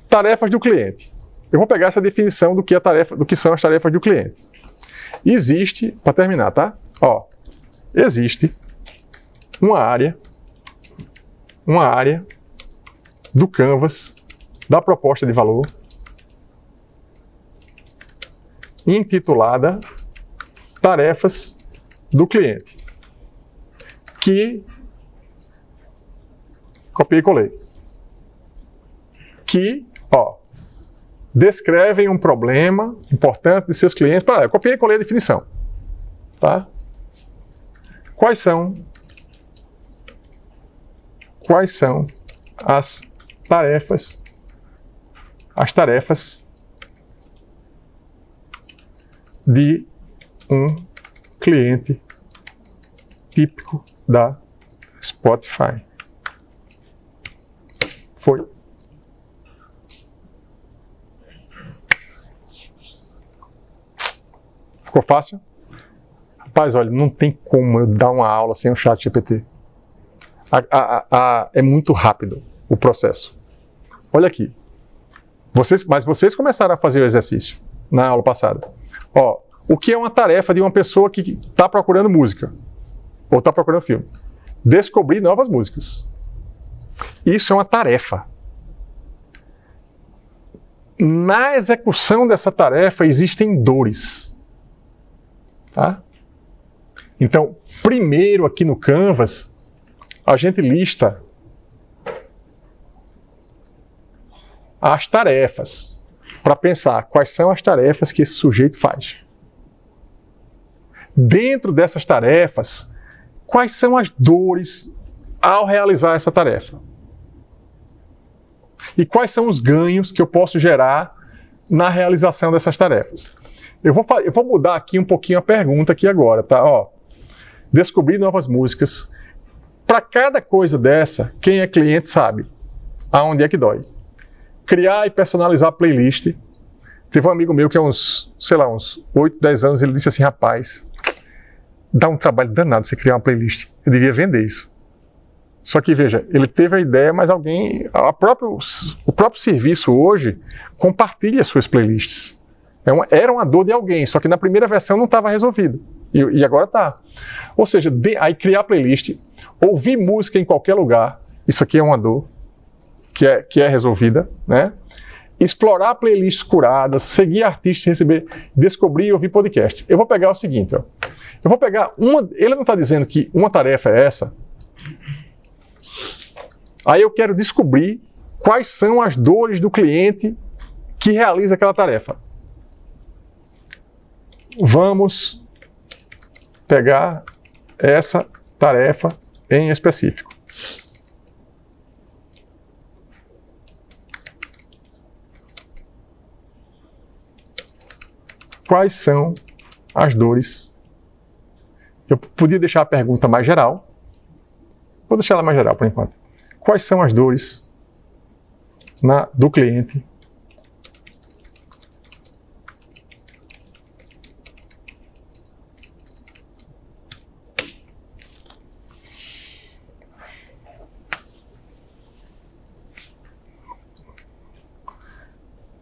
Speaker 1: tarefas do cliente. Eu vou pegar essa definição do que são as tarefas do cliente. Existe, para terminar, tá? Ó, existe uma área do canvas da proposta de valor intitulada tarefas do cliente, que copiei e colei, que, ó, descrevem um problema importante de seus clientes. Eu copiei e colei a definição, tá? Quais são as tarefas de um cliente típico da Spotify? Foi. Ficou fácil? Rapaz, olha, não tem como eu dar uma aula sem o ChatGPT. É muito rápido o processo. Olha aqui. Mas vocês começaram a fazer o exercício na aula passada. Ó, o que é uma tarefa de uma pessoa que está procurando música? Ou está procurando filme? Descobrir novas músicas. Isso é uma tarefa. Na execução dessa tarefa existem dores. Tá? Então, primeiro aqui no Canvas, a gente lista as tarefas para pensar quais são as tarefas que esse sujeito faz. Dentro dessas tarefas, quais são as dores ao realizar essa tarefa? E quais são os ganhos que eu posso gerar na realização dessas tarefas? Eu vou mudar aqui um pouquinho a pergunta aqui agora, tá? Ó, descobrir novas músicas. Para cada coisa dessa, quem é cliente sabe aonde é que dói. criar e personalizar a playlist. Teve um amigo meu que há uns 8, 10 anos, ele disse assim, rapaz, dá um trabalho danado você criar uma playlist. Eu devia vender isso. Só que, veja, ele teve a ideia, mas o próprio serviço hoje compartilha suas playlists. Era uma dor de alguém, só que na primeira versão não estava resolvido. E agora está. Ou seja, aí criar playlist, ouvir música em qualquer lugar, isso aqui é uma dor que é resolvida, né? Explorar playlists curadas, seguir artistas, descobrir e ouvir podcasts. Eu vou pegar o seguinte, ó. Eu vou pegar ele não está dizendo que uma tarefa é essa. Aí eu quero descobrir quais são as dores do cliente que realiza aquela tarefa. Vamos pegar essa tarefa em específico. Quais são as dores? Eu podia deixar a pergunta mais geral. Vou deixar ela mais geral por enquanto. Quais são as dores do cliente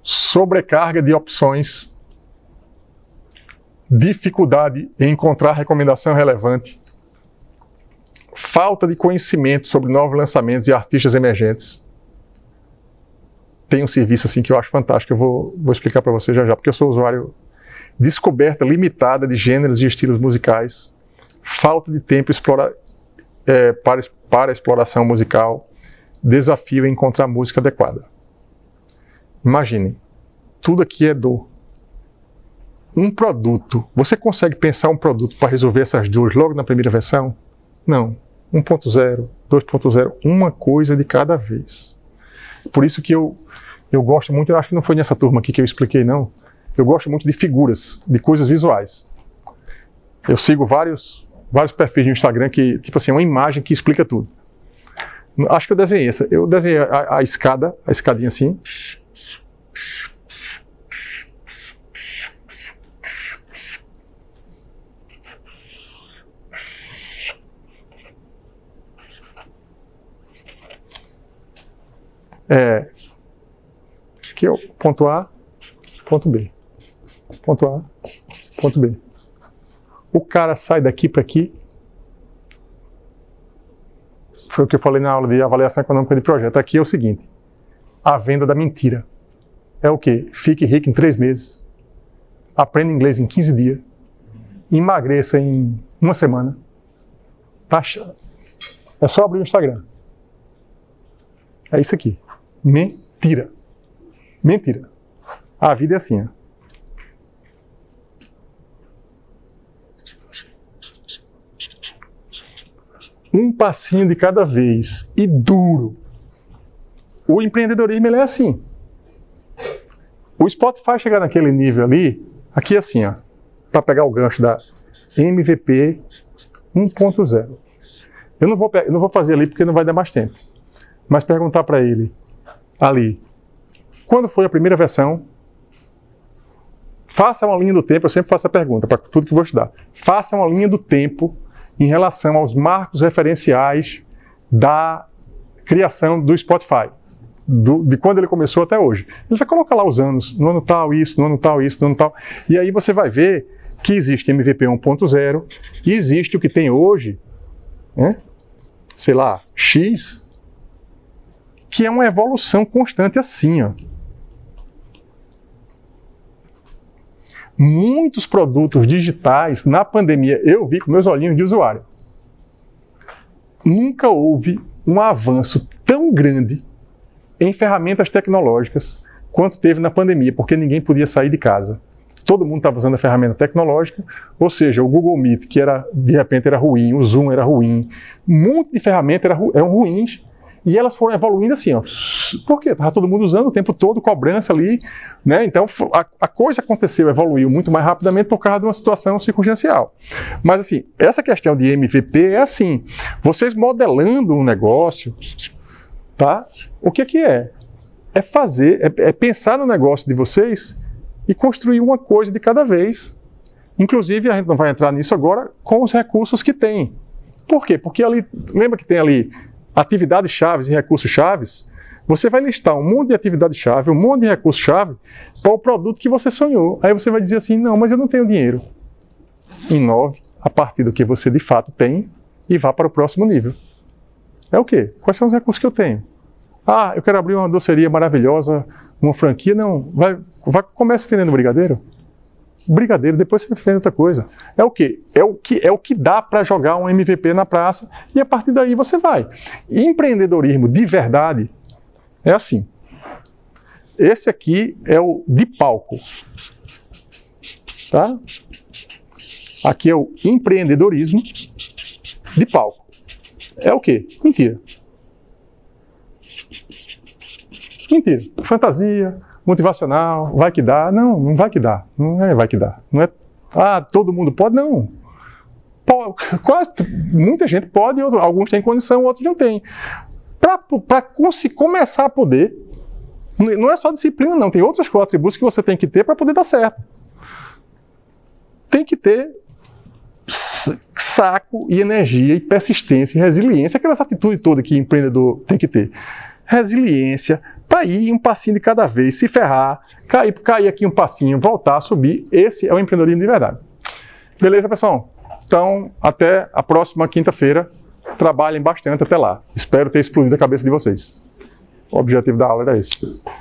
Speaker 1: sobrecarga de opções, dificuldade em encontrar recomendação relevante, falta de conhecimento sobre novos lançamentos e artistas emergentes. Tem um serviço assim que eu acho fantástico, eu vou explicar para você já, porque eu sou usuário. Descoberta limitada de gêneros e estilos musicais, falta de tempo para exploração musical, desafio em encontrar música adequada. Imagine, tudo aqui é dor. Um produto, você consegue pensar um produto para resolver essas dores logo na primeira versão? Não. 1.0, 2.0, uma coisa de cada vez. Por isso que eu gosto muito, eu acho que não foi nessa turma aqui que eu expliquei, não. Eu gosto muito de figuras, de coisas visuais. Eu sigo vários perfis no Instagram que, tipo assim, uma imagem que explica tudo. Acho que eu desenhei essa. Eu desenhei a escadinha assim. Aqui é o ponto A, ponto B. Ponto A, ponto B. O cara sai daqui para aqui. Foi o que eu falei na aula de avaliação econômica de projeto. Aqui é o seguinte: a venda da mentira. É o quê? Fique rico em 3 meses. Aprenda inglês em 15 dias. Emagreça em 1 semana. É só abrir o Instagram. É isso aqui. Mentira. Mentira. A vida é assim, ó. Um passinho de cada vez. E duro. O empreendedorismo, ele é assim. O Spotify chegar naquele nível ali, aqui assim, ó, para pegar o gancho da MVP 1.0. Eu não vou fazer ali porque não vai dar mais tempo. Mas perguntar para ele, ali, quando foi a primeira versão? Faça uma linha do tempo, eu sempre faço a pergunta, para tudo que vou estudar. Faça uma linha do tempo em relação aos marcos referenciais da criação do Spotify, de quando ele começou até hoje. Ele vai colocar lá os anos, no ano tal isso, no ano tal isso, no ano tal. E aí você vai ver que existe MVP 1.0 e existe o que tem hoje, né? Sei lá, X, que é uma evolução constante assim, ó. Muitos produtos digitais, na pandemia, eu vi com meus olhinhos de usuário. Nunca houve um avanço tão grande em ferramentas tecnológicas quanto teve na pandemia, porque ninguém podia sair de casa. Todo mundo estava usando a ferramenta tecnológica, ou seja, o Google Meet, que de repente era ruim, o Zoom era ruim, um monte de ferramentas eram ruins, e elas foram evoluindo assim, ó. Por quê? Estava todo mundo usando o tempo todo, cobrança ali, né? Então a coisa aconteceu, evoluiu muito mais rapidamente por causa de uma situação circunstancial. Mas assim, essa questão de MVP é assim, vocês modelando um negócio, tá? O que é? é fazer, é pensar no negócio de vocês e construir uma coisa de cada vez. Inclusive, a gente não vai entrar nisso agora, com os recursos que tem. Por quê? Porque ali, lembra que tem ali atividades chaves e recursos chaves? Você vai listar um monte de atividade chave, um monte de recurso chave para o produto que você sonhou. Aí você vai dizer assim, não, mas eu não tenho dinheiro. Inove a partir do que você de fato tem e vá para o próximo nível. É o quê? Quais são os recursos que eu tenho? Ah, eu quero abrir uma doceria maravilhosa, uma franquia. Não, começa vendendo brigadeiro. Brigadeiro, depois você vende outra coisa. É o quê? É o que dá para jogar um MVP na praça e a partir daí você vai. Empreendedorismo de verdade é assim. Esse aqui é o de palco. Tá? Aqui é o empreendedorismo de palco. É o quê? Mentira. Mentira. Fantasia, motivacional, vai que dá. Não, não vai que dá. Não é vai que dá. Não é, todo mundo pode? Não. Muita gente pode, alguns têm condição, outros não têm. Para começar a poder, não é só disciplina, não. Tem outros atributos que você tem que ter para poder dar certo. Tem que ter saco e energia e persistência e resiliência, aquelas atitudes todas que o empreendedor tem que ter. Resiliência, para ir um passinho de cada vez, se ferrar, cair aqui um passinho, voltar, subir. Esse é o empreendedorismo de verdade. Beleza, pessoal? Então, até a próxima quinta-feira. Trabalhem bastante até lá. Espero ter explodido a cabeça de vocês. O objetivo da aula era esse.